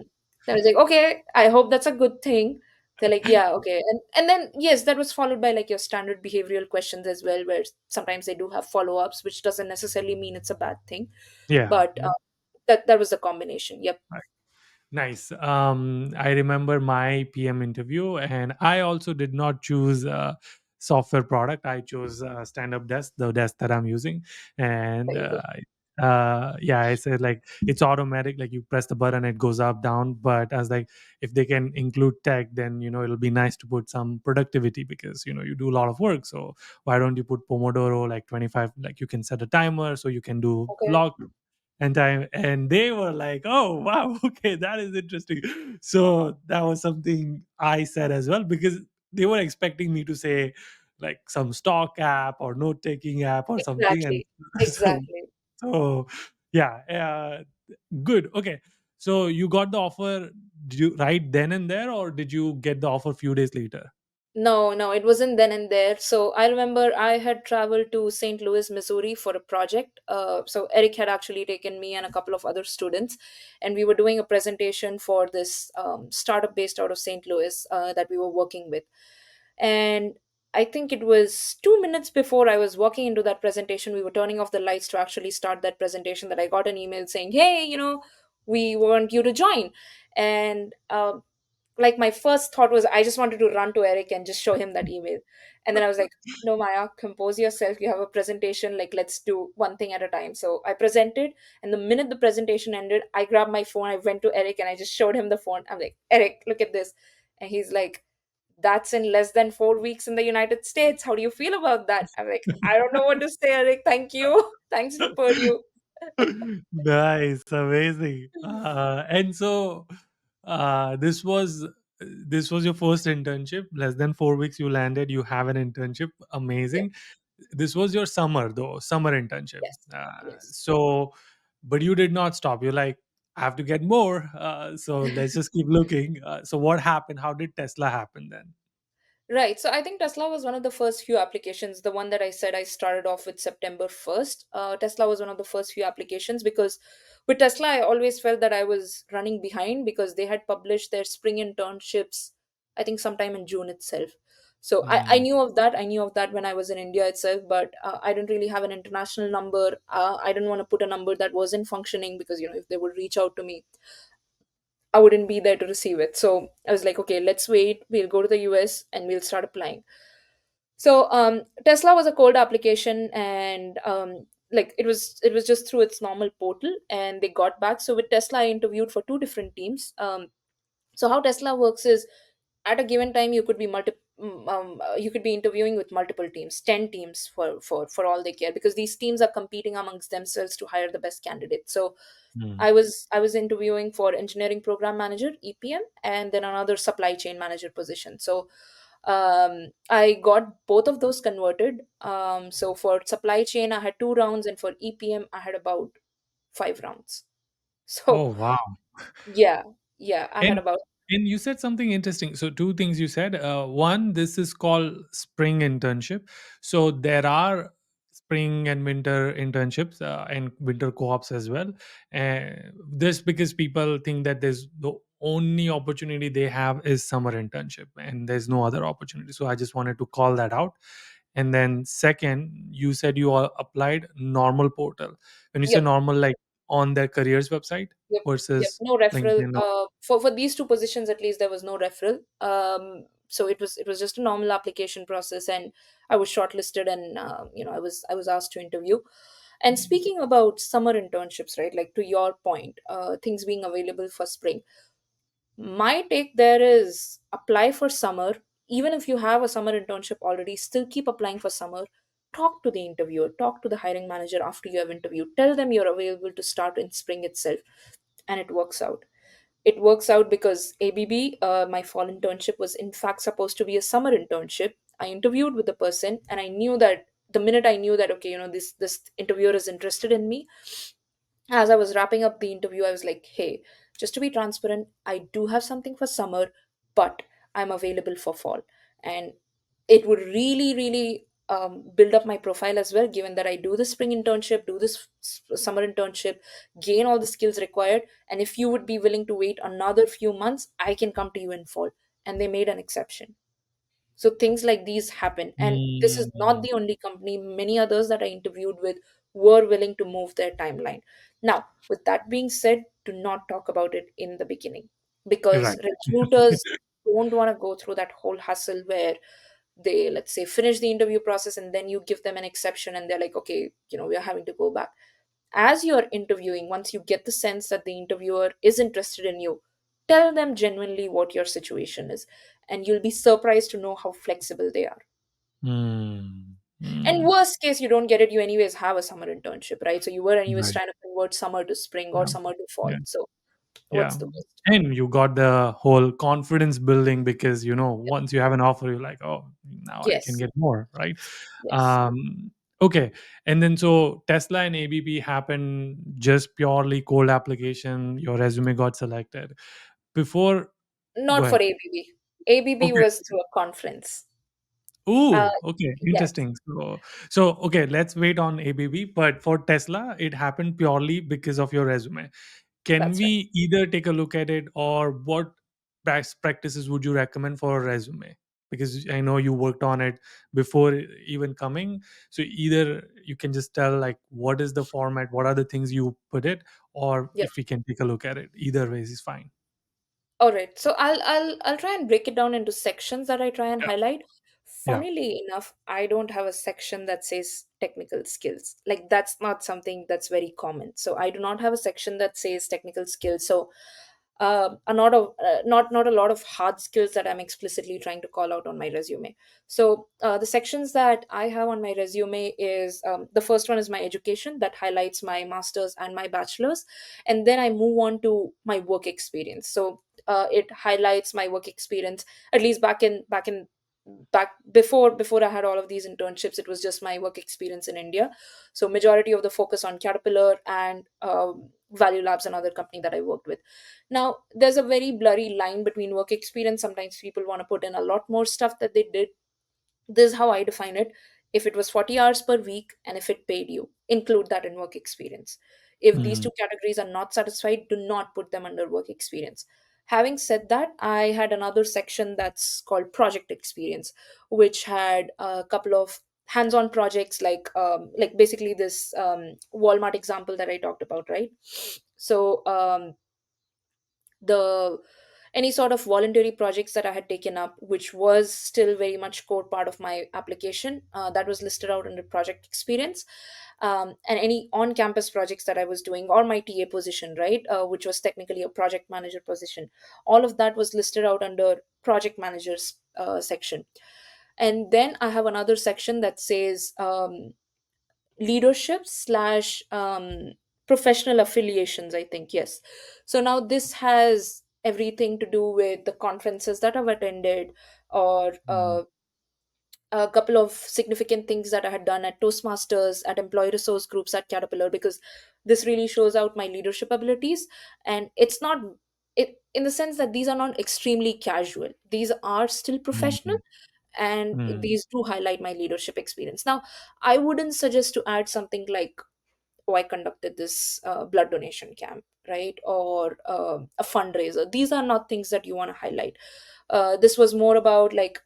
I was like, okay, I hope that's a good thing. They're like, yeah, okay. And then yes, that was followed by like your standard behavioral questions as well, where sometimes they do have follow-ups, which doesn't necessarily mean it's a bad thing. Yeah. But that was the combination. Yep. Nice. I remember my PM interview, and I also did not choose a software product. I chose stand-up desk, the desk that I'm using, and There you go. yeah, I said like it's automatic. Like you press the button, it goes up, down. But I was like, if they can include tech, then it'll be nice to put some productivity because you do a lot of work. So why don't you put Pomodoro like 25? Like you can set a timer so you can do Okay. block and time, and they were like, oh wow, okay, that is interesting. So that was something I said as well because they were expecting me to say like some stock app or note taking app or something. And Exactly. so Exactly. so yeah, good. Okay, so you got the offer, did you right then and there or did you get the offer few days later? No, no, it wasn't then and there. So I remember I had traveled to St. Louis, Missouri for a project. So Eric had actually taken me and a couple of other students, and we were doing a presentation for this startup based out of St. Louis that we were working with. And I think it was 2 minutes before I was walking into that presentation, we were turning off the lights to actually start that presentation, that I got an email saying, hey, we want you to join. And like my first thought was I just wanted to run to Eric and just show him that email. And then I was like, no, Maya, compose yourself. You have a presentation. Like, let's do one thing at a time. So I presented, and the minute the presentation ended, I grabbed my phone. I went to Eric and I just showed him the phone. I'm like, Eric, look at this. And he's like, that's in less than 4 weeks in the United States. How do you feel about that? I'm like, I don't know what to say, Eric. Thank you. Thanks to Purdue. Nice, amazing. And so this was your first internship. Less than 4 weeks, you landed. You have an internship. Yeah. Amazing. This was your summer, though, summer internship. Yes. Yes. But you did not stop. You're like, I have to get more. So let's just keep looking. So what happened? How did Tesla happen then? Right. So I think Tesla was one of the first few applications. The one that I said I started off with September 1st. Tesla was one of the first few applications because with Tesla, I always felt that I was running behind because they had published their spring internships, I think sometime in June itself. So I Hmm. knew of that. I knew of that when I was in India itself, but I didn't really have an international number. I didn't want to put a number that wasn't functioning because, if they would reach out to me, I wouldn't be there to receive it. So I was like, okay, let's wait. We'll go to the US and we'll start applying. So Tesla was a cold application, and like it was just through its normal portal, and they got back. So with Tesla, I interviewed for two different teams. So how Tesla works is at a given time you could be interviewing with multiple teams, 10 teams for all they care, because these teams are competing amongst themselves to hire the best candidate. So Hmm. I was interviewing for engineering program manager, EPM, and then another supply chain manager position. So I got both of those converted. So for supply chain I had 2 rounds, and for EPM I had about 5 rounds. So Oh, wow. yeah, yeah, I had And about. and you said something interesting. So two things you said. One, this is called spring internship. So there are spring and winter internships and winter co-ops as well. This because people think that there's the only opportunity they have is summer internship and there's no other opportunity. So I just wanted to call that out. And then second, you said you all applied normal portal. When you say Yep. normal, like on their careers website Yep. Yep. versus No referral. LinkedIn. For these two positions, at least, there was no referral. So it was just a normal application process, and I was shortlisted, and I was asked to interview. And speaking about summer internships, right? Like to your point, things being available for spring. My take there is apply for summer. Even if you have a summer internship already, still keep applying for summer. Talk to the interviewer, talk to the hiring manager after you have interviewed. Tell them you're available to start in spring itself, and it works out. It works out because ABB, my fall internship, was in fact supposed to be a summer internship. I interviewed with the person, and I knew that the minute I knew that, okay, this interviewer is interested in me, as I was wrapping up the interview, I was like, hey, just to be transparent, I do have something for summer, but I'm available for fall. And it would really, really build up my profile as well, given that I do the spring internship, do this summer internship, gain all the skills required. And if you would be willing to wait another few months, I can come to you in fall. And they made an exception. So things like these happen. And this is not Mm, the only company. Many others that I interviewed with were willing to move their timeline. Now, with that being said, do not talk about it in the beginning, because right. recruiters don't want to go through that whole hustle where they, let's say, finish the interview process and then you give them an exception and they're like, okay, we are having to go back. As you're interviewing, once you get the sense that the interviewer is interested in you, tell them genuinely what your situation is, and you'll be surprised to know how flexible they are. Mm, And mm, worst case, you don't get it, you anyways have a summer internship, right? So you were anyways right. trying to convert summer to spring or Yeah. summer to fall. Yeah. So Yeah. what's the worst? And you got the whole confidence building because, Yep. once you have an offer, you're like, oh, now I can Yes. get more, right? Yes. Um, okay. And then so Tesla and ABB happened just purely cold application. Your resume got selected. Before, go Not for ahead. ABB. ABB Okay. was through a conference. uh Ooh, okay, yes, interesting. So okay, let's wait on ABB. But for Tesla, it happened purely because of your resume. Can that's right. we either take a look at it, or what best practices would you recommend for a resume? Because I know you worked on it before even coming. So either you can just tell like what is the format, what are the things you put it, or Yep. if we can take a look at it. Either ways is fine. All right. So I'll try and break it down into sections that I try and Yeah. highlight. Yeah. Funnily enough, I don't have a section that says technical skills. Like that's not something that's very common. So I do not have a section that says technical skills. So are not a lot of hard skills that I'm explicitly trying to call out on my resume. So the sections that I have on my resume is, the first one is my education, that highlights my master's and my bachelor's, and then I move on to my work experience. So it highlights my work experience, at least back before I had all of these internships. It was just my work experience in India. So majority of the focus on Caterpillar and Value Labs, another company that I worked with. Now there's a very blurry line between work experience. Sometimes people want to put in a lot more stuff that they did. This is how I define it. If it was 40 hours per week and if it paid you, include that in work experience. If these Hmm. two categories are not satisfied, do not put them under work experience. Having said that, I had another section that's called project experience, which had a couple of hands-on projects, like basically this Walmart example that I talked about, right? So the any sort of voluntary projects that I had taken up, which was still very much core part of my application, that was listed out under project experience, and any on-campus projects that I was doing, or my TA position, right, which was technically a project manager position. All of that was listed out under project managers section. And then I have another section that says leadership slash professional affiliations, I think. Yes. So now this has everything to do with the conferences that I've attended, or Hmm. a couple of significant things that I had done at Toastmasters, at employee resource groups, at Caterpillar, because this really shows out my leadership abilities. And it's not it in the sense that these are not extremely casual, these are still professional, Hmm. and Hmm. these do highlight my leadership experience. Now I wouldn't suggest to add something like, oh, I conducted this blood donation camp, right, or a fundraiser. These are not things that you want to highlight. This was more about, like,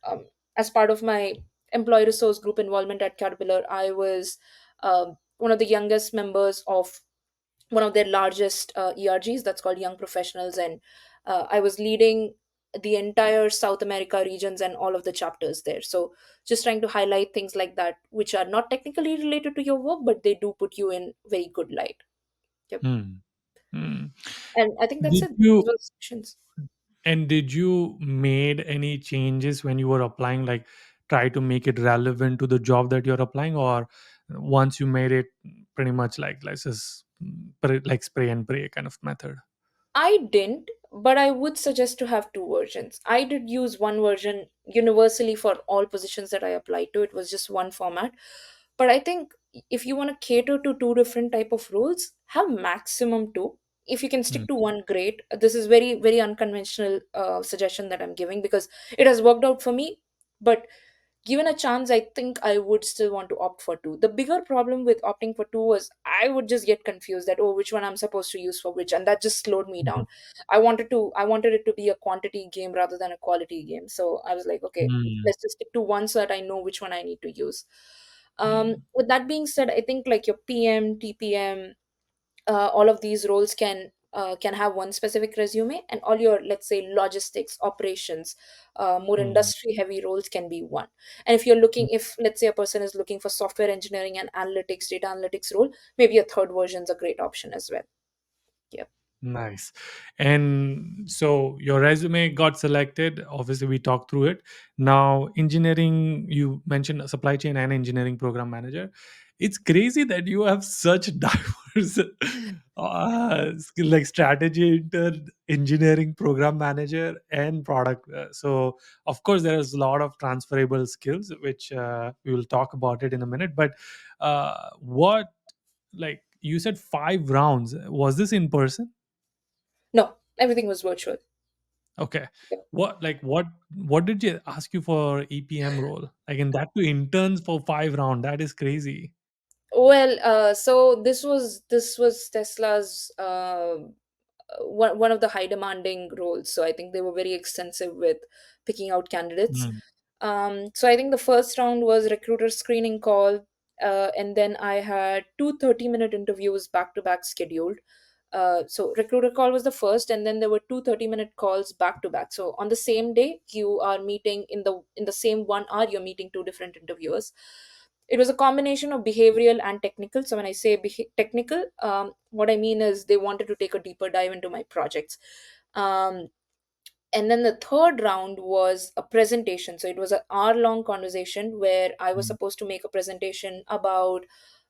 as part of my employee resource group involvement at Caterpillar, I was one of the youngest members of one of their largest ERGs, that's called Young Professionals, and I was leading the entire South America regions and all of the chapters there. So just trying to highlight things like that, which are not technically related to your work, but they do put you in very good light. Yep. Hmm. Hmm. And I think that's Did it. Those you were the sections. did you made any changes when you were applying, like try to make it relevant to the job that you're applying, or once you made it pretty much like let's just like spray and pray kind of method? I didn't, but I would suggest to have two versions. I did use one version universally for all positions that I applied to. It was just one format. But I think if you want to cater to two different type of roles, have maximum two. If you can Hmm. stick to one, great. This is very, very unconventional suggestion that I'm giving, because it has worked out for me. But given a chance, I think I would still want to opt for two. The bigger problem with opting for two was I would just get confused that, oh, which one I'm supposed to use for which, and that just slowed me down. I wanted it to be a quantity game rather than a quality game. So I was like, okay, Hmm. let's just stick to one so that I know which one I need to use. Hmm. With that being said, I think like your PM, TPM, all of these roles can have one specific resume, and all your, let's say, logistics, operations, more Hmm. industry heavy roles can be one. And if let's say a person is looking for software engineering and analytics, data analytics role, maybe a third version is a great option as well. Yeah. Nice. And so your resume got selected. Obviously, we talked through it. Now, engineering, you mentioned a supply chain and engineering program manager. It's crazy that you have such diverse skill, like strategy intern, engineering program manager, and product. So, of course, there is a lot of transferable skills, which we will talk about it in a minute. But what, like you said, 5 rounds. Was this in person? No, everything was virtual. Okay. Yeah. What did you ask you for EPM role? Like in that to interns for 5 round. That is crazy. Well, so this was Tesla's one of the high demanding roles. So I think they were very extensive with picking out candidates. Mm, So I think the first round was recruiter screening call, and then I had 2 30-minute interviews back to back scheduled. So recruiter call was the first, and then there were 2 30-minute calls back to back. So on the same day, you are meeting in the same 1 hour. You're meeting two different interviewers. It was a combination of behavioral and technical. So when I say technical, what I mean is they wanted to take a deeper dive into my projects. um, and then the third round was a presentation. So it was an hour long conversation where I was Mm. supposed to make a presentation about,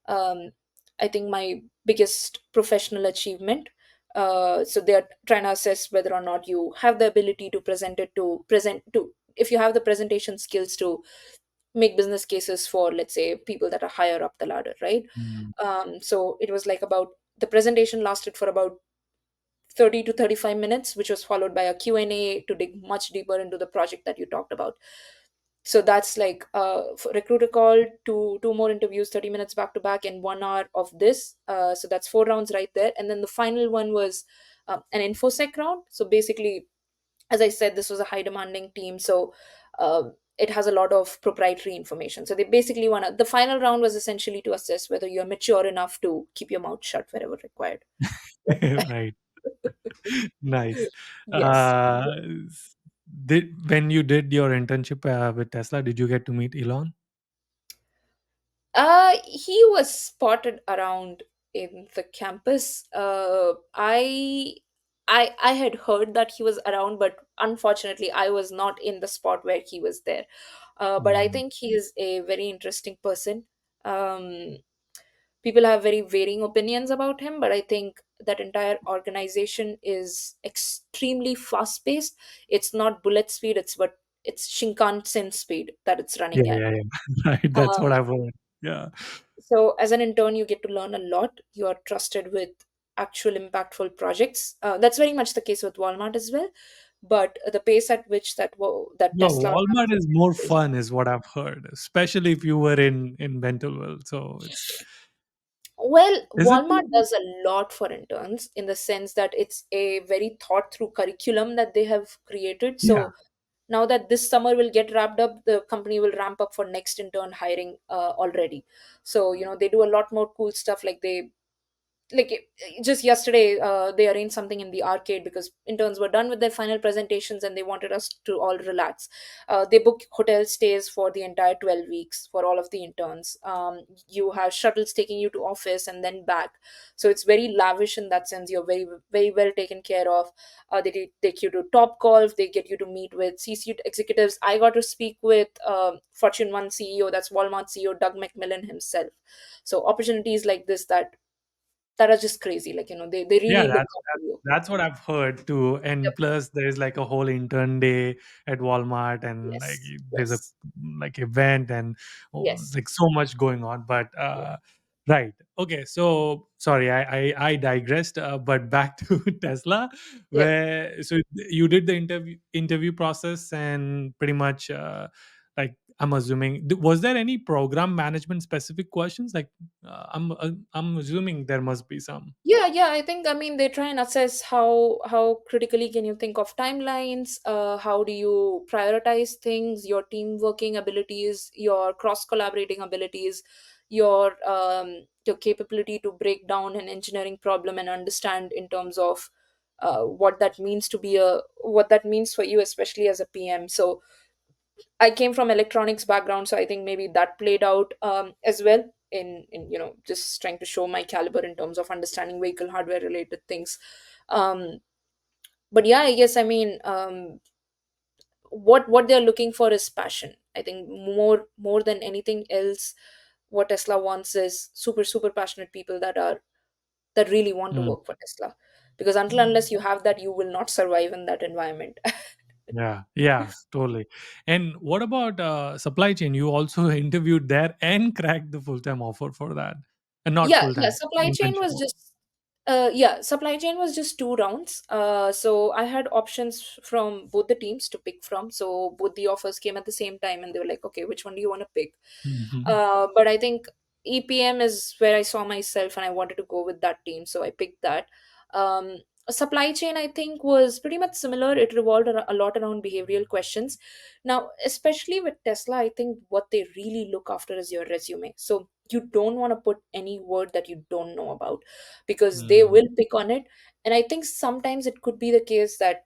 um, I think, my biggest professional achievement. So they are trying to assess whether or not you have the ability to present to, if you have the presentation skills to make business cases for, let's say, people that are higher up the ladder, right? Mm. So it was like about, the presentation lasted for about 30 to 35 minutes, which was followed by a Q&A to dig much deeper into the project that you talked about. So that's like, for recruiter call, two more interviews, 30 minutes back to back, and 1 hour of this. So that's four rounds right there. And then the final one was an infosec round. So basically, as I said, this was a high demanding team. So it has a lot of proprietary information. So they basically want to, the final round was essentially to assess whether you're mature enough to keep your mouth shut wherever required. Right. Nice. Yes. Uh, did when you did your internship with Tesla, did you get to meet Elon? He was spotted around in the campus. I had heard that he was around, but unfortunately, I was not in the spot where he was there. But I Mm. think he is a very interesting person. Um, People have very varying opinions about him, but I think that entire organization is extremely fast paced. It's not bullet speed; it's Shinkansen speed that it's Yeah, running at. yeah, yeah. Right. That's what Um, I've heard. Yeah. so as an intern, you get to learn a lot. You are trusted with actual impactful projects. That's very much the case with Walmart as well. But the pace at which that No, Tesla Walmart runs is more is, fun, is what I've heard, especially if you were in Bentonville. So it's well, is it? Walmart does a lot for interns in the sense that it's a very thought through curriculum that they have created. Yeah. So now that this summer will get wrapped up, the company will ramp up for next intern hiring already. So they do a lot more cool stuff, like just yesterday they arranged something in the arcade because interns were done with their final presentations and they wanted us to all relax. They book hotel stays for the entire 12 weeks for all of the interns. You have shuttles taking you to office and then back, so it's very lavish in that sense. You're very very well taken care of. Take you to top golf, they get you to meet with c-suite executives. I got to speak with Fortune 1 CEO, that's Walmart CEO Doug McMillan himself. So opportunities like this that are just crazy. Like, they Yeah, really look up to you. that's what I've heard too. And Yep. plus, there's like a whole intern day at Walmart, and like Yes. there's a Yes. like event and Yes. like so much going on. But right, okay. So sorry, I digressed. But back to Tesla, Yep. where so you did the interview process and pretty much like I'm assuming was there any program management specific questions? Like I'm assuming there must be some. Yeah, I think, I mean, they try and assess how critically can you think of timelines, how do you prioritize things, your team working abilities, your cross collaborating abilities, your capability to break down an engineering problem and understand in terms of what that means for you, especially as a PM. So I came from electronics background, so I think maybe that played out as well in just trying to show my caliber in terms of understanding vehicle hardware related things. Um, but yeah, I guess, I mean, what they're looking for is passion. I think more than anything else, what Tesla wants is super super passionate people that really want to Mm. work for Tesla. Because until unless you have that, you will not survive in that environment. Yeah, yeah, totally. And what about supply chain? You also interviewed there and cracked the full time offer for that, and not Yeah, full yeah, time internship. supply chain was just two rounds. So I had options from both the teams to pick from. So both the offers came at the same time and they were like, okay, which one do you want to pick? Mhm. But I think EPM is where I saw myself and I wanted to go with that team, so I picked that. um, Supply chain, I think, was pretty much similar. It revolved a lot around behavioral questions. Now, especially with Tesla, I think what they really look after is your resume. So you don't want to put any word that you don't know about, because they Mm. will pick on it. And I think sometimes it could be the case that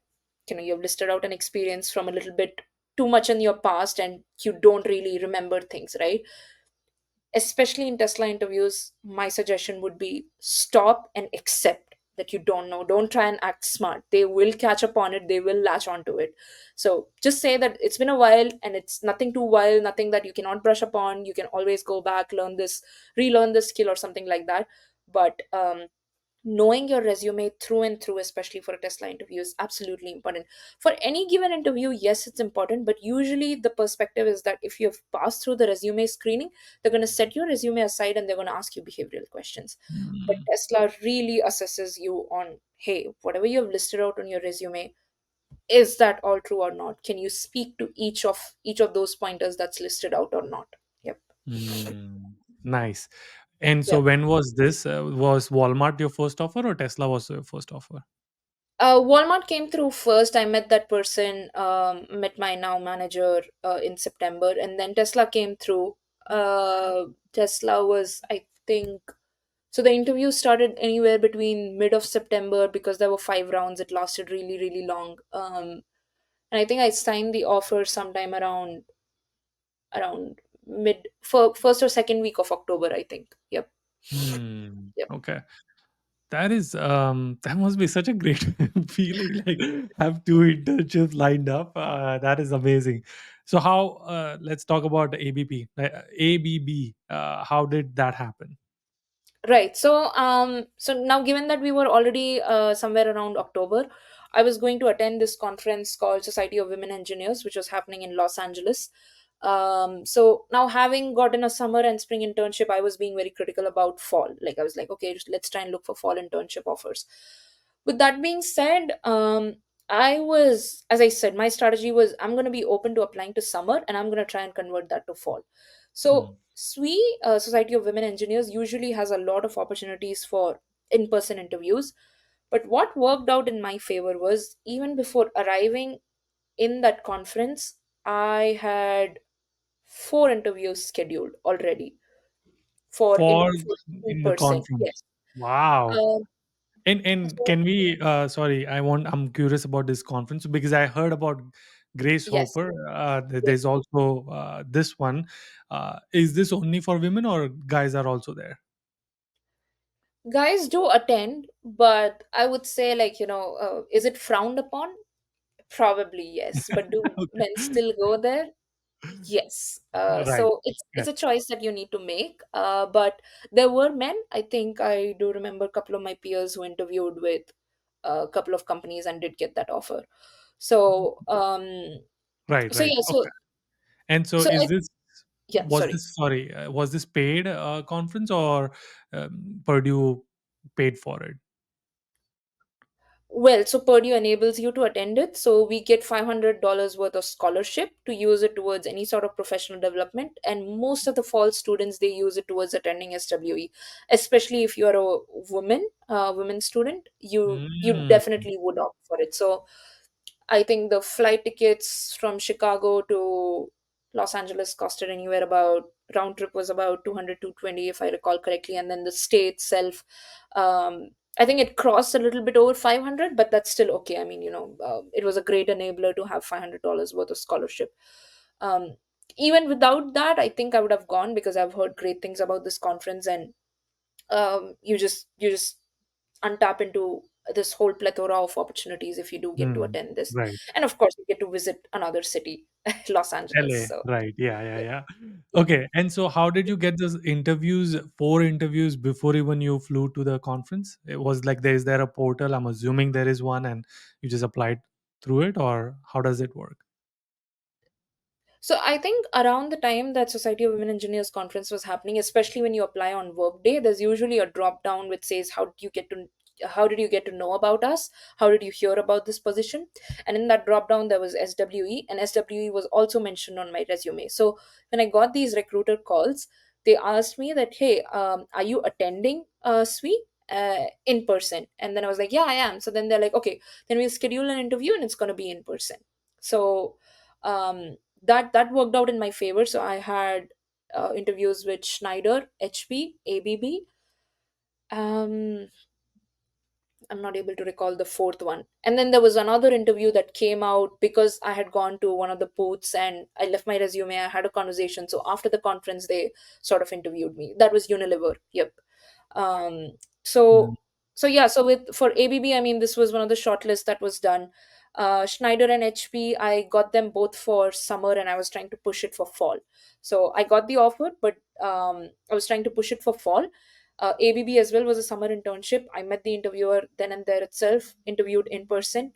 you've listed out an experience from a little bit too much in your past and you don't really remember things, right? Especially in Tesla interviews, my suggestion would be stop and accept. that you don't know. Don't try and act smart. They will catch up on it, they will latch onto it. So just say that it's been a while and it's nothing too wild, nothing that you cannot brush upon. You can always go back, learn this, relearn this skill or something like that. But knowing your resume through and through, especially for a Tesla interview, is absolutely important. For any given interview, yes, it's important, but usually the perspective is that if you have passed through the resume screening, they're going to set your resume aside and they're going to ask you behavioral questions. But Hmm. Tesla really assesses you on, hey, whatever you have listed out on your resume, is that all true or not? Can you speak to each of those pointers that's listed out or not? Yep. Hmm. Nice. And so Yep. when was this? Was Walmart your first offer or Tesla was your first offer? Walmart came through first. I met that person, met my now manager in September, and then Tesla came through. Tesla was, I think, so the interview started anywhere between mid of September because there were 5 rounds. It lasted really, really long. And I think I signed the offer sometime around mid for first or second week of October, I think. Yep. Hmm. Yep. Okay. That is that must be such a great feeling, like have two internships lined up. That is amazing. So how let's talk about ABP. ABB. How did that happen? Right. So now given that we were already somewhere around October, I was going to attend this conference called Society of Women Engineers, which was happening in Los Angeles. So now having gotten a summer and spring internship, I was being very critical about fall. Like I was like, okay, let's try and look for fall internship offers. With that being said, I was, as I said, my strategy was I'm going to be open to applying to summer and I'm going to try and convert that to fall. So Hmm. SWE, Society of Women Engineers, usually has a lot of opportunities for in person interviews. But what worked out in my favor was even before arriving in that conference, I had 4 interviews scheduled already For for in in the person. conference. Yes. Wow. Um, And so, can we sorry, I'm curious about this conference because I heard about Grace yes. Hopper. There's Yes. also this one. Is this only for women or guys are also there? Guys do attend, but I would say, like, is it frowned upon? Probably yes. But do men Okay. still go there? Yes. Right. So it's Okay. a choice that you need to make. But there were men. I think I do remember a couple of my peers who interviewed with a couple of companies and did get that offer. So Right, so right. yeah. Okay. And so So is I this yeah. was Sorry. this sorry, was this paid conference or Purdue paid for it? Well, so Purdue enables you to attend it. So we get $500 worth of scholarship to use it towards any sort of professional development. And most of the fall students, they use it towards attending SWE, especially if you're a women student, you Mm. definitely would opt for it. So I think the flight tickets from Chicago to Los Angeles costed anywhere about round trip was about 200 220 if I recall correctly, and then the stay itself, I think it crossed a little bit over 500, but that's still okay. I mean, it was a great enabler to have $500 worth of scholarship. Um, Even without that, I think I would have gone because I've heard great things about this conference, and you just untap into this whole plethora of opportunities if you do get to Mm. attend this. Right. And of course, you get to visit another city, Los Angeles. LA, So, right. Yeah, yeah, yeah, yeah. yeah. Okay. And so how did you get those interviews, 4 interviews before even you flew to the conference? It was like is there a portal? I'm assuming there is one and you just applied through it, or how does it work? So I think around the time that Society of Women Engineers conference was happening, especially when you apply on Workday, there's usually a drop down which says how did you get to know about us? How did you hear about this position? And in that drop down there was SWE, and SWE was also mentioned on my resume. So when I got these recruiter calls, they asked me that, hey, are you attending SWE? In person. And then I was like, yeah, I am. So then they're like, okay, then we'll schedule an interview and it's going to be in person. So that worked out in my favor. So I had interviews with Schneider, HP, ABB. Um, I'm not able to recall the fourth one. And then there was another interview that came out because I had gone to one of the booths and I left my resume. I had a conversation. So after the conference, they sort of interviewed me. That was Unilever. Yep. Um, Mm. so So yeah, so with for ABB, I mean, this was one of the shortlists that was done. Schneider and HP, I got them both for summer, and I was trying to push it for fall. So I got the offer, but I was trying to push it for fall. ABB as well was a summer internship. I met the interviewer then and there itself, interviewed in person,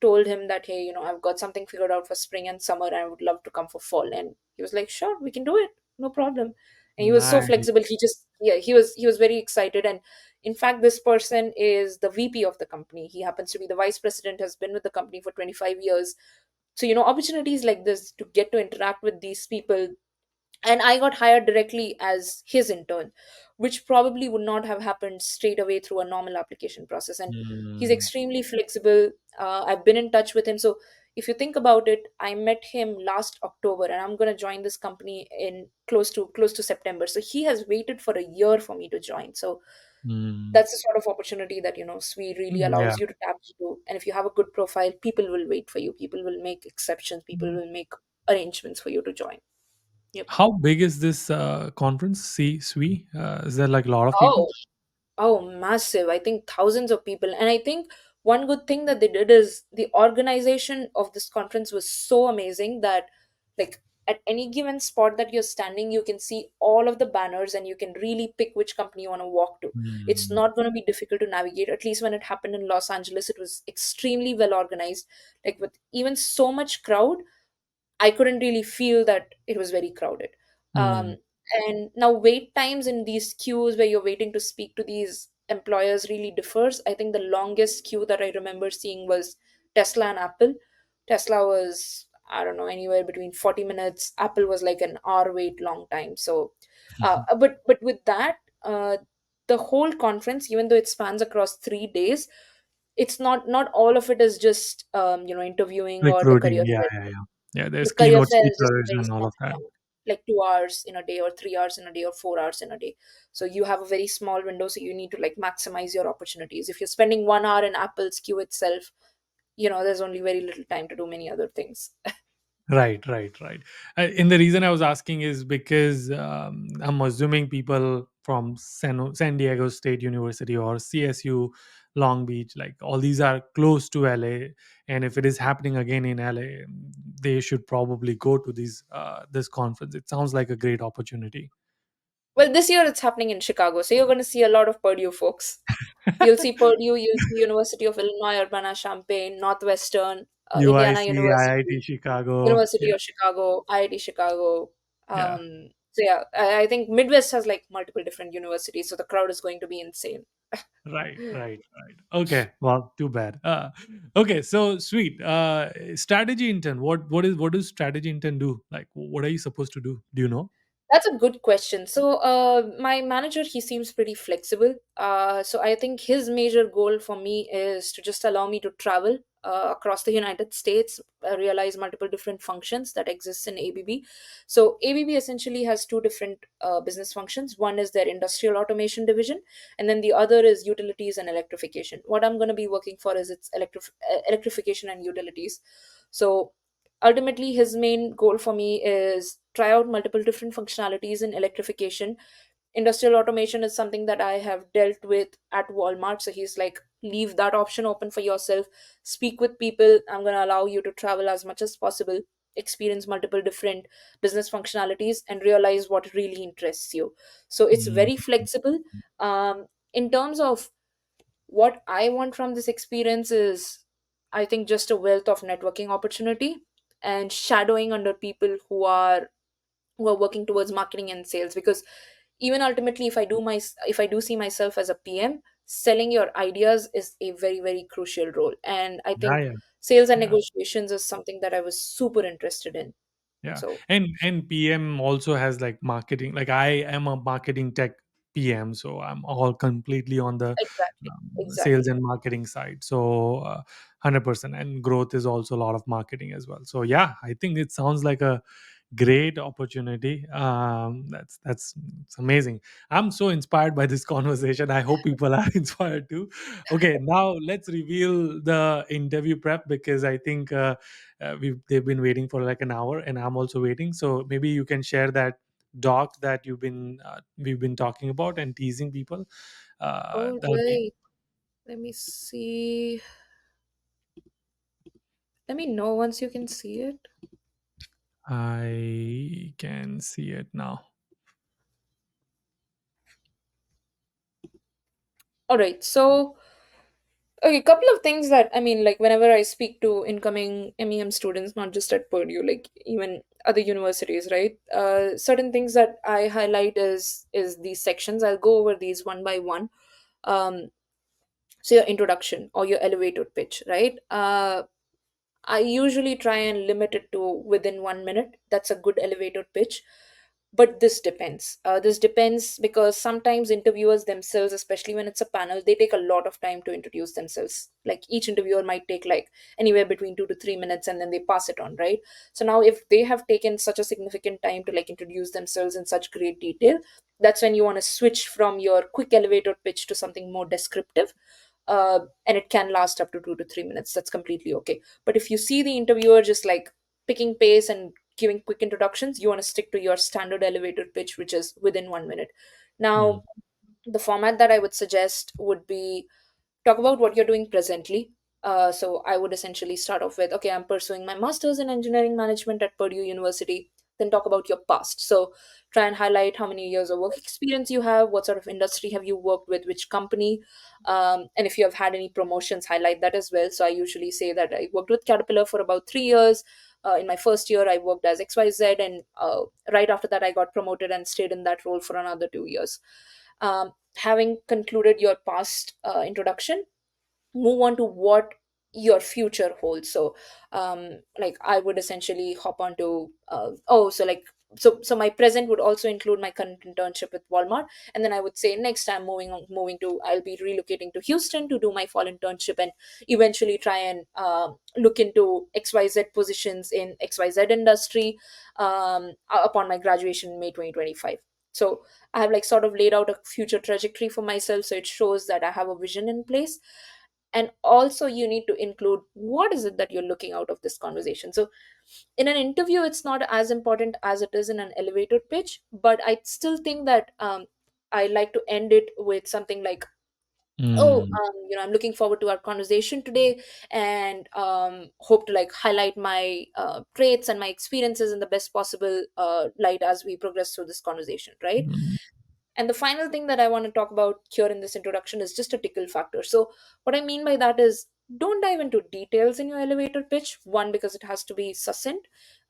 told him that, hey, I've got something figured out for spring and summer, and I would love to come for fall. And he was like, sure, we can do it, no problem. And he was so Nice. flexible. He just, yeah, he was very excited. And in fact, this person is the VP of the company. He happens to be the vice president, has been with the company for 25 years. So opportunities like this to get to interact with these people, and I got hired directly as his intern, which probably would not have happened straight away through a normal application process. And he's Hmm. extremely flexible. I've been in touch with him. So if you think about it, I met him last October, and I'm going to join this company in close to September. So he has waited for a year for me to join. So Hmm. that's the sort of opportunity that SWE really Yeah. allows you to tap into. And if you have a good profile, people will wait for you. People will make exceptions. People will make arrangements for you to join. Yep. How big is this conference? See, SWE? Is there like a lot of people? Oh, Oh, massive. I think thousands of people. And I think one good thing that they did is the organization of this conference was so amazing that, like, at any given spot that you're standing, you can see all of the banners and you can really pick which company you want to walk to. It's Hmm. not going to be difficult to navigate. At least when it happened in Los Angeles, it was extremely well organized. Like, with even so much crowd, I couldn't really feel that it was very crowded. Hmm. Um, and now wait times in these queues where you're waiting to speak to these employers really differs. I think the longest queue that I remember seeing was Tesla and Apple. Tesla was, I don't know, anywhere between 40 minutes. Apple was like an hour wait long time. So, but with that, the whole conference, even though it spans across 3 days, it's not all of it is just interviewing or the Recruiting. career Yeah, fair. yeah, yeah. Yeah, The there's career keynote fair is just a speakers very and all small of that. chunk, like 2 hours in a day or 3 hours in a day or 4 hours in a day. So you have a very small window, so you need to like maximize your opportunities. If you're spending 1 hour in Apple's queue itself, there's only very little time to do many other things. Right, right, right. And the reason I was asking is because I'm assuming people from San Diego State University or CSU, Long Beach, like all these are close to LA. And if it is happening again in LA, they should probably go to this conference. It sounds like a great opportunity. Well, this year it's happening in Chicago, so you're going to see a lot of Purdue folks. You'll see Purdue, you'll see University of Illinois Urbana-Champaign, Northwestern, Indiana UIC, University, IIT Chicago. University Yeah, of Chicago, IIT Chicago. yeah. So yeah, I think Midwest has like multiple different universities, so the crowd is going to be insane. Right, right, right. Okay, well, too bad. Okay, so sweet. Strategy intern. What does strategy intern do? Like, what are you supposed to do? Do you know? That's a good question. So, my manager, he seems pretty flexible. So I think his major goal for me is to just allow me to travel across the United States, realize multiple different functions that exist in ABB. So ABB essentially has two different business functions. One is their industrial automation division, and then the other is utilities and electrification. What I'm going to be working for is its electrification and utilities. So ultimately his main goal for me is try out multiple different functionalities in electrification. Industrial automation is something that I have dealt with at Walmart, so he's like, leave that option open for yourself, speak with people. I'm going to allow you to travel as much as possible, experience multiple different business functionalities, and realize what really interests you. So it's Mm, very flexible. In terms of what I want from this experience is, I think, just a wealth of networking opportunity and shadowing under people who are working towards marketing and sales. Because even ultimately, if I do see myself as a PM, selling your ideas is a very very crucial role. And I yeah, think yeah, sales and yeah. negotiations is something that I was super interested in. Yeah, So and PM also has like marketing. Like I am a marketing tech PM, so I'm all completely on the exactly, sales exactly. and marketing side. So 100%, and growth is also a lot of marketing as well. So yeah, I think it sounds like a great opportunity. That's it's amazing. I'm so inspired by this conversation. I hope people are inspired too. Okay, now let's reveal the interview prep, because I think they've been waiting for like an hour and I'm also waiting. So maybe you can share that doc that we've been talking about and teasing people. All That'll be right. Let me see. Let me know once you can see it. I can see it now. All right. So, okay, couple of things that I mean, like whenever I speak to incoming MEM students, not just at Purdue, like even other universities, right? Certain things that I highlight is these sections. I'll go over these one by one. Um, so your introduction or your elevator pitch, right? I usually try and limit it to within 1 minute. That's a good elevator pitch. But this depends. This depends because sometimes interviewers themselves, especially when it's a panel, they take a lot of time to introduce themselves. Like each interviewer might take like anywhere between 2 to 3 minutes and then they pass it on, right? So now if they have taken such a significant time to like introduce themselves in such great detail, that's when you want to switch from your quick elevator pitch to something more descriptive. And it can last up to 2 to 3 minutes. That's completely okay. But if you see the interviewer just like picking pace and giving quick introductions, you want to stick to your standard elevator pitch, which is within 1 minute. Mm, Now, the format that I would suggest would be talk about what you're doing presently. So I would essentially start off with, okay, I'm pursuing my master's in engineering management at Purdue University. Then talk about your past. So try and highlight how many years of work experience you have, what sort of industry have you worked with, which company, and if you have had any promotions, highlight that as well. So I usually say that I worked with Caterpillar for about 3 years. In my first year, I worked as XYZ, and right after that, I got promoted and stayed in that role for another 2 years. Having concluded your past introduction, move on to what your future holds. So like I would essentially hop onto so my present would also include my current internship with Walmart, and then I would say next I'm moving to, I'll be relocating to Houston to do my fall internship and eventually try and look into XYZ positions in XYZ industry upon my graduation in May 2025. So I have like sort of laid out a future trajectory for myself, so it shows that I have a vision in place. And also you need to include what is it that you're looking out of this conversation. So in an interview it's not as important as it is in an elevator pitch, but I still think that I like to end it with something like, oh, mm, I'm looking forward to our conversation today, and hope to like highlight my traits and my experiences in the best possible light as we progress through this conversation, right? mm, And the final thing that I want to talk about here in this introduction is just a tickle factor. So, what I mean by that is don't dive into details in your elevator pitch. One, because it has to be succinct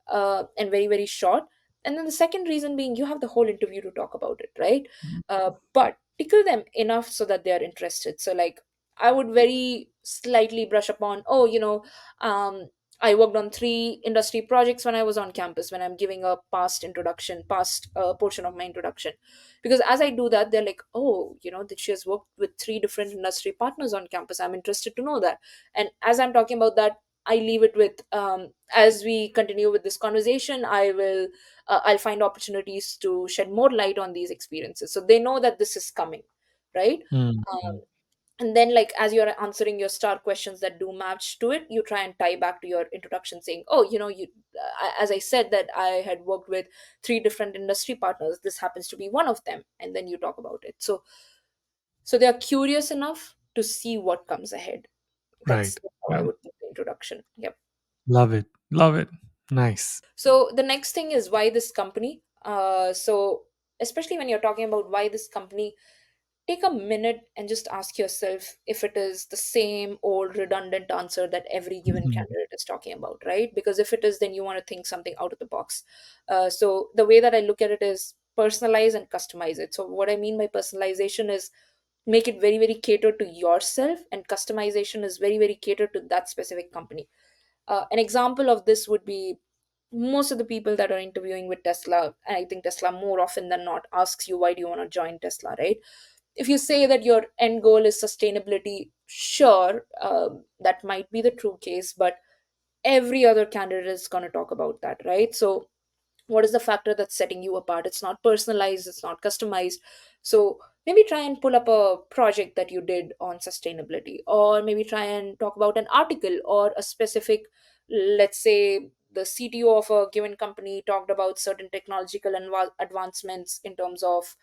and very, very short. And then the second reason being you have the whole interview to talk about it, right? But tickle them enough so that they are interested. So, like, I would very slightly brush upon, oh, I worked on 3 industry projects when I was on campus, when I'm giving a past portion of my introduction, because as I do that, they're like, oh, that she has worked with 3 different industry partners on campus, I'm interested to know that. And as I'm talking about that, I leave it with, as we continue with this conversation, I'll find opportunities to shed more light on these experiences so they know that this is coming, right? mm, um, and then like as you're answering your star questions that do match to it, you try and tie back to your introduction saying, oh, as I said that I had worked with 3 different industry partners, this happens to be one of them, and then you talk about it. So they are curious enough to see what comes ahead. right. That's how I Right. would put the introduction. Yep. Love it. Love it. Nice. So the next thing is why this company. So especially when you're talking about why this company, take a minute and just ask yourself if it is the same old redundant answer that every given Mhm. candidate is talking about, right? Because if it is, then you want to think something out of the box. So the way that I look at it is personalize and customize it. So what I mean by personalization is make it very, very catered to yourself, and customization is very, very catered to that specific company. An example of this would be most of the people that are interviewing with Tesla, and I think Tesla more often than not asks you, why do you want to join Tesla, right? If you say that your end goal is sustainability, sure, that might be the true case, but every other candidate is going to talk about that, right? So what is the factor that's setting you apart? It's not personalized, it's not customized. So maybe try and pull up a project that you did on sustainability, or maybe try and talk about an article or a specific, let's say the CTO of a given company talked about certain technological advancements in terms of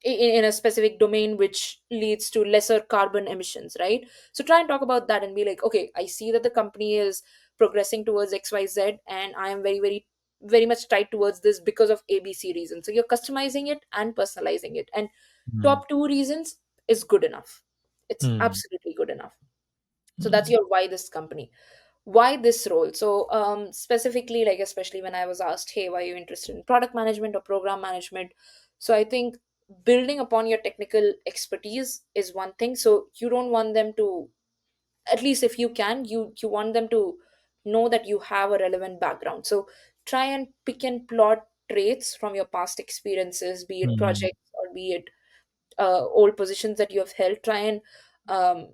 in a specific domain which leads to lesser carbon emissions, right? So try and talk about that and be like, okay, I see that the company is progressing towards XYZ, and I am very, very, very much tied towards this because of ABC reasons. So you're customizing it and personalizing it, and Mm. top two reasons is good enough. It's Mm. absolutely good enough. So that's Mm. your why this company, why this role. So specifically, like, especially when I was asked, hey, why are you interested in product management or program management? So I think building upon your technical expertise is one thing. So you don't want them to, at least if you can, you want them to know that you have a relevant background. So try and pick and plot traits from your past experiences, be it Mm. projects or be it old positions that you have held. Try and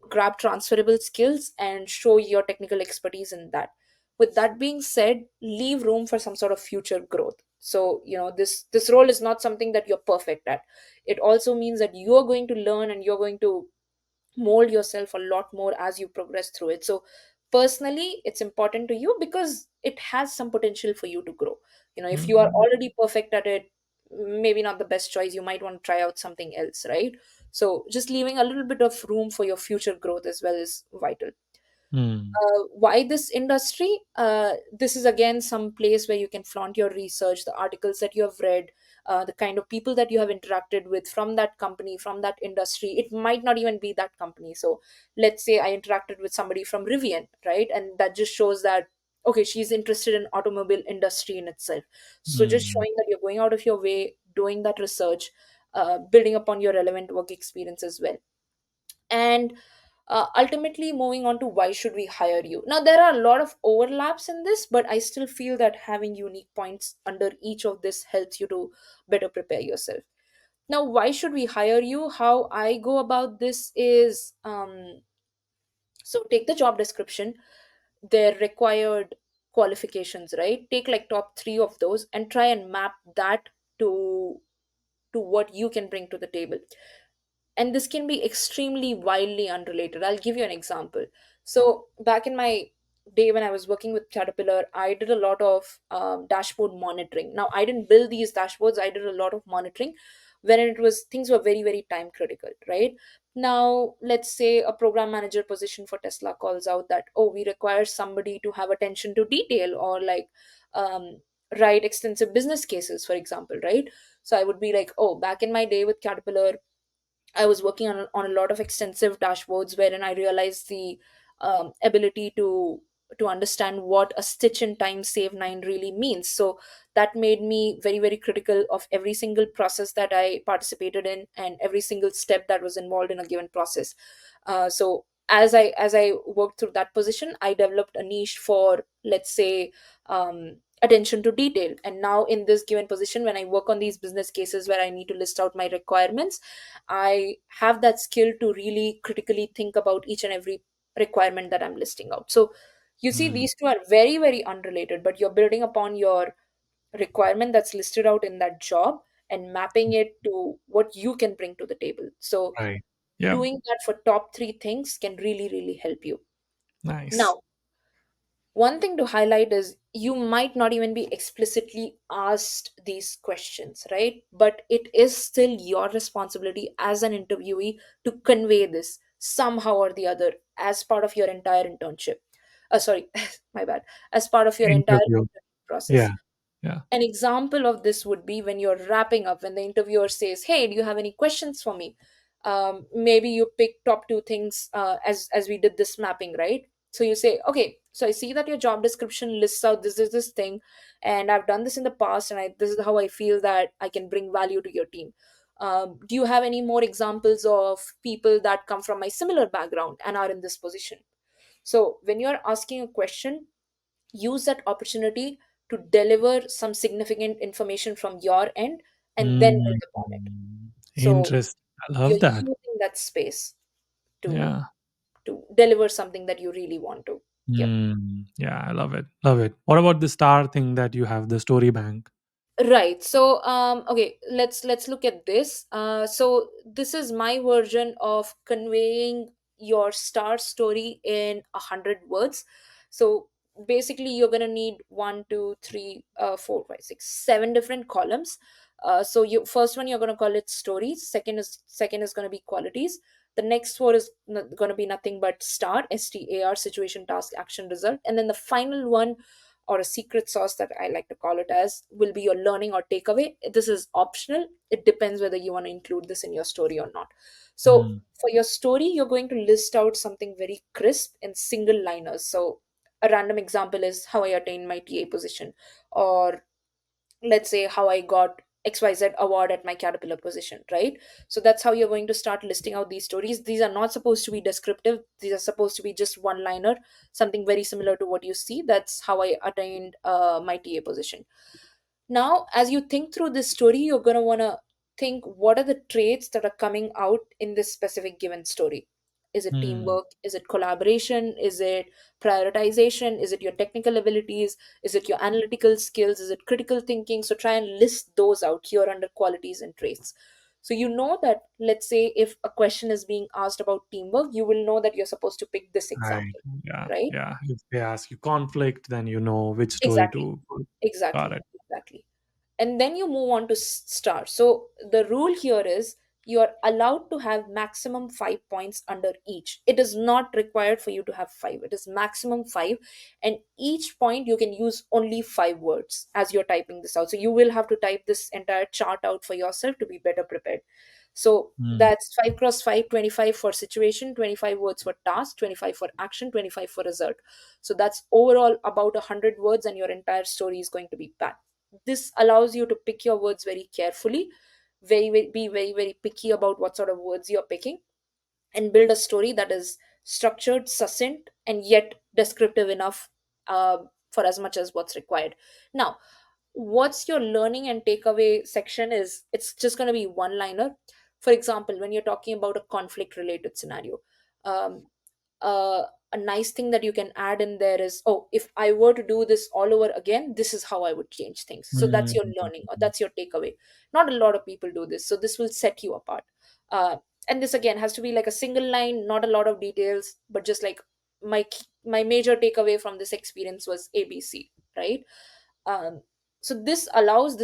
grab transferable skills and show your technical expertise in that. With that being said, leave room for some sort of future growth. So this role is not something that you're perfect at. It also means that you're going to learn and you're going to mold yourself a lot more as you progress through it. So personally, it's important to you because it has some potential for you to grow. If you are Mm. already perfect at it, maybe not the best choice. You might want to try out something else, right? So just leaving a little bit of room for your future growth as well is vital. Mm. Why this industry? This is again some place where you can flaunt your research, the articles that you have read, the kind of people that you have interacted with from that company, from that industry. It might not even be that company. So let's say I interacted with somebody from Rivian, right? And that just shows that, okay, she's interested in automobile industry in itself. So just Mm. showing that you're going out of your way, doing that research, building upon your relevant work experience as well. And ultimately moving on to why should we hire you. Now there are a lot of overlaps in this, but I still feel that having unique points under each of this helps you to better prepare yourself. Now, why should we hire you? How I go about this is, so take the job description, their required qualifications, right? Take like top three of those and try and map that to to what you can bring to the table. And this can be extremely wildly unrelated. I'll give you an example. So back in my day when I was working with Caterpillar, I did a lot of dashboard monitoring. Now I didn't build these dashboards, I did a lot of monitoring when it was things were very, very time critical, right? Now let's say a program manager position for Tesla calls out that, oh, we require somebody to have attention to detail, or like write extensive business cases, for example, right? So I would be like, oh, back in my day with Caterpillar, I was working on a lot of extensive dashboards wherein I realized the ability to understand what a stitch in time save nine really means. So that made me very, very critical of every single process that I participated in and every single step that was involved in a given process. So as I worked through that position, I developed a niche for, let's say, attention to detail. And now in this given position, when I work on these business cases where I need to list out my requirements, I have that skill to really critically think about each and every requirement that I'm listing out. So you see, Mm. these two are very, very unrelated, but you're building upon your requirement that's listed out in that job and mapping it to what you can bring to the table. So Right. Yeah. doing that for top three things can really, really help you. Nice. Now, one thing to highlight is you might not even be explicitly asked these questions, right? But it is still your responsibility as an interviewee to convey this somehow or the other as part of your entire internship. Sorry, my bad. As part of your entire Interview. interview process. Yeah. Yeah. An example of this would be when you're wrapping up, when the interviewer says, hey, do you have any questions for me? Maybe you pick top two things, as we did this mapping, right? So you say, okay, so I see that your job description lists out this is this thing, and I've done this in the past, and this is how I feel that I can bring value to your team. Do you have any more examples of people that come from my similar background and are in this position? So when you're asking a question, use that opportunity to deliver some significant information from your end and then Mm. build upon it. So Interesting. I love you're that. using that space to Yeah. deliver something that you really want to. Yep. Yeah, I love it. Love it. What about the star thing that you have, the story bank? Right. So okay, let's look at this. So this is my version of conveying your star story in 100 words. So basically you're going to need one, two, three, 4, 5, 6, 7 different columns. So you first one you're going to call it stories. Second is going to be qualities. The next four is going to be nothing but star situation, task, action, result. And then the final one, or a secret sauce that I like to call it as, will be your learning or takeaway. This is optional. It depends whether you want to include this in your story or not. So Mm. for your story, you're going to list out something very crisp in single liners. So a random example is how I attained my TA position, or let's say how I got XYZ award at my Caterpillar position, right? So that's how you're going to start listing out these stories. These are not supposed to be descriptive, these are supposed to be just one liner, something very similar to what you see. That's how I attained my TA position. Now, as you think through this story, you're going to want to think, what are the traits that are coming out in this specific given story? Is it Mm. teamwork? Is it collaboration? Is it prioritization? Is it your technical abilities? Is it your analytical skills? Is it critical thinking? So try and list those out here under qualities and traits. So you know that, let's say, if a question is being asked about teamwork, you will know that you're supposed to pick this Right. example, Yeah. right? Yeah. If they ask you conflict, then you know which story Exactly. to put. Got Exactly. it. Exactly. And then you move on to start. So the rule here is you are allowed to have maximum 5 points under each. It is not required for you to have five, it is maximum five. And each point you can use only 5 words as you're typing this out. So you will have to type this entire chart out for yourself to be better prepared. So Mm. that's 5 cross 5, 25 for situation, 25 words for task, 25 for action, 25 for result. So that's overall about 100 words, and your entire story is going to be packed. This allows you to pick your words very carefully, be very, very picky about what sort of words you're picking, and build a story that is structured, succinct, and yet descriptive enough, for as much as what's required. Now, what's your learning and takeaway section is, it's just going to be one liner. For example, when you're talking about a conflict related scenario, um, uh, a nice thing that you can add in there is, oh, if I were to do this all over again, this is how I would change things. So that's your learning, or Mm. that's your takeaway. Not a lot of people do this, so this will set you apart. And this again has to be like a single line, not a lot of details, but just like, my major takeaway from this experience was ABC, right? um, so this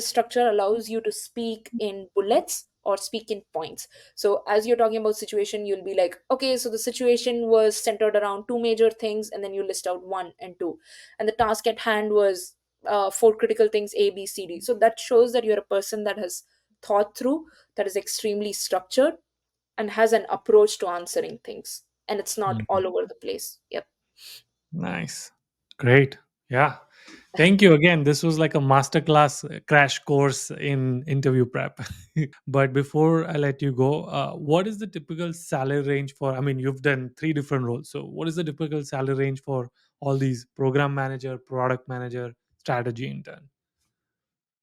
structure allows you to speak in bullets or speak in points. So as you're talking about situation, you'll be like, okay, so the situation was centered around two major things, and then you list out one and two. And the task at hand was four critical things, ABCD. So that shows that you're a person that has thought through, that is extremely structured, and has an approach to answering things, and it's not Mm. all over the place. Yep. Nice. Great. Yeah. Thank you again. This was like a masterclass crash course in interview prep. But before I let you go, what is the typical salary range for? I mean, you've done three different roles. So, what is the typical salary range for all these program manager, product manager, strategy intern?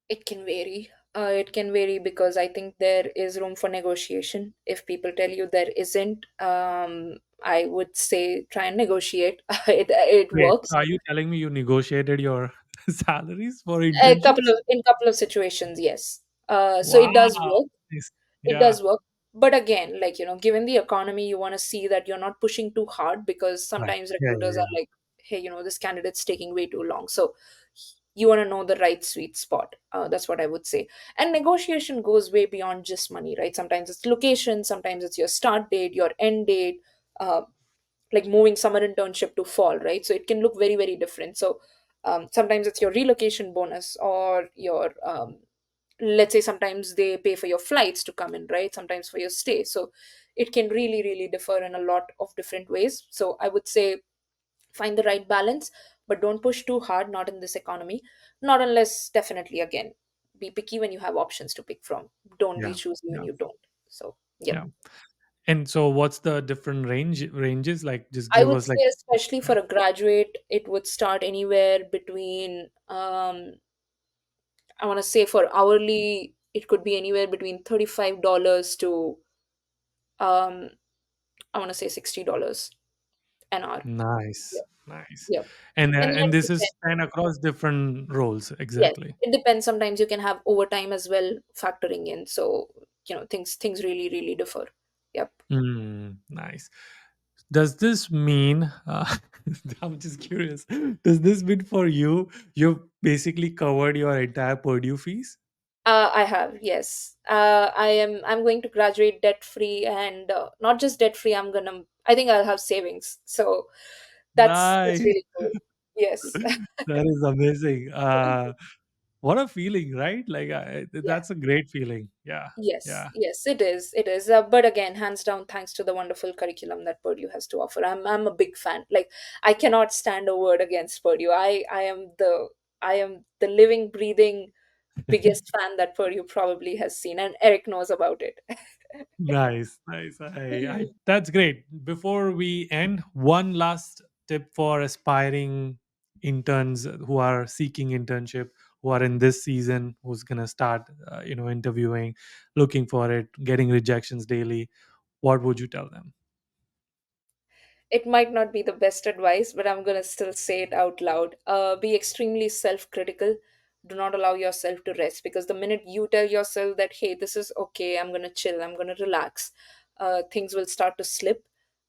It can vary. It can vary because I think there is room for negotiation. If people tell you there isn't, I would say try and negotiate. It Wait, works. are you telling me you negotiated your salaries for A couple internships? of in couple of situations, yes. So it does Wow. work. Nice. It Yeah. does work. But again, like, given the economy, you want to see that you're not pushing too hard, because Right. sometimes Yeah. recruiters Yeah. are like, hey, this candidate's taking way too long. So you want to know the right sweet spot. That's what I would say. And negotiation goes way beyond just money, right? Sometimes it's location, sometimes it's your start date, your end date, uh, like moving summer internship to fall, right? So it can look very, very different. So sometimes it's your relocation bonus, or your let's say sometimes they pay for your flights to come in, right? Sometimes for your stay. So it can really, really differ in a lot of different ways. So I would say find the right balance, but don't push too hard, not in this economy. Not unless, definitely, again, be picky when you have options to pick from. Don't be Yeah. choosy when Yeah. you don't. So yep. Yeah. And so, what's the different ranges? Like, just I give would us like. say, especially for a graduate, it would start anywhere between, I want to say, for hourly, it could be anywhere between $35 to, um, I want to say, $60 an hour. Nice, Yep. nice. Yep. And And then and it this is depends. span across different roles, Yes, exactly. it depends. Sometimes you can have overtime as well factoring in. So, things really, really differ. Yep. Nice. Does this mean, I'm just curious, does this mean for you, you've basically covered your entire Purdue fees? I have, yes. I'm going to graduate debt free, and not just debt free. I think I'll have savings. So that's Nice. really cool. Yes. That is amazing. What a feeling, right? Like, Yeah. that's a great feeling. Yeah. Yes, Yeah. yes, it is. It is. But again, hands down, thanks to the wonderful curriculum that Purdue has to offer. I'm a big fan. Like, I cannot stand a word against Purdue. I am the living, breathing biggest fan that Purdue probably has seen, and Eric knows about it. Nice, nice. That's great. Before we end, one last tip for aspiring interns who are seeking internship, who are in this season, who's gonna start, interviewing, looking for it, getting rejections daily. What would you tell them? It might not be the best advice, but I'm gonna still say it out loud. Be extremely self-critical. Do not allow yourself to rest, because the minute you tell yourself that, hey, this is okay, I'm gonna chill, I'm gonna relax, things will start to slip.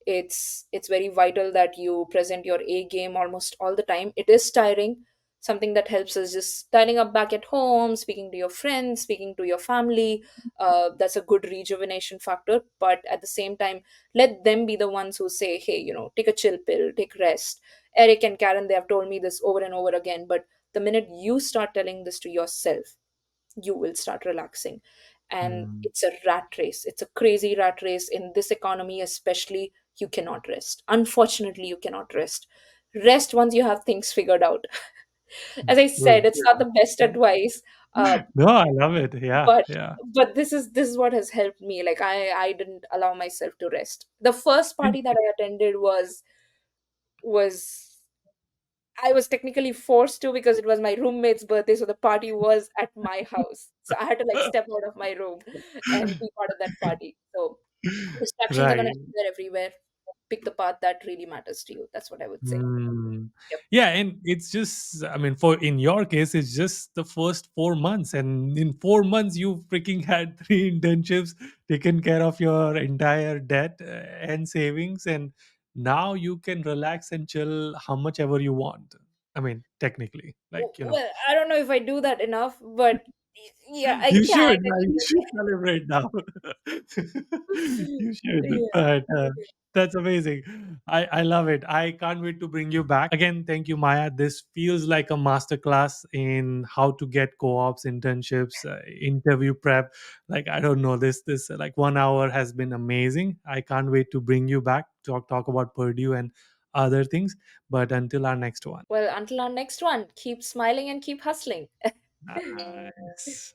It's very vital that you present your A game almost all the time. It is tiring. Something that helps is just tidying up back at home, speaking to your friends, speaking to your family. That's a good rejuvenation factor. But at the same time, let them be the ones who say, hey, take a chill pill, take rest. Eric and Karen, they have told me this over and over again, but the minute you start telling this to yourself, you will start relaxing. And Hmm. it's a rat race, it's a crazy rat race in this economy especially. You cannot rest, unfortunately. You cannot rest once you have things figured out. As I said, Good. it's not the best advice. uh, No, I love it. Yeah, but yeah. this is what has helped me. Like, I didn't allow myself to rest. The first And party that I attended was I was technically forced to, because it was my roommate's birthday, so the party was at my house, so I had to like step out of my room and be part of that party. So distractions are going right. to be there everywhere. Pick the path that really matters to you. That's what I would say. Hmm. Yep. Yeah, and it's just, I mean, for in your case, it's just the first 4 months, and in 4 months, you freaking had three internships, taken care of your entire debt and savings, and now you can relax and chill how much ever you want. I mean, technically, like, Well, I don't know if I do that enough, but yeah, I you can should. You should celebrate now. actually. You should. Yeah. But that's amazing. I love it. I can't wait to bring you back. Again, thank you, Maya. This feels like a masterclass in how to get co-ops, internships, interview prep. Like, I don't know, this like 1 hour has been amazing. I can't wait to bring you back, talk about Purdue and other things. But until our next one. Well, until our next one, keep smiling and keep hustling. Nice.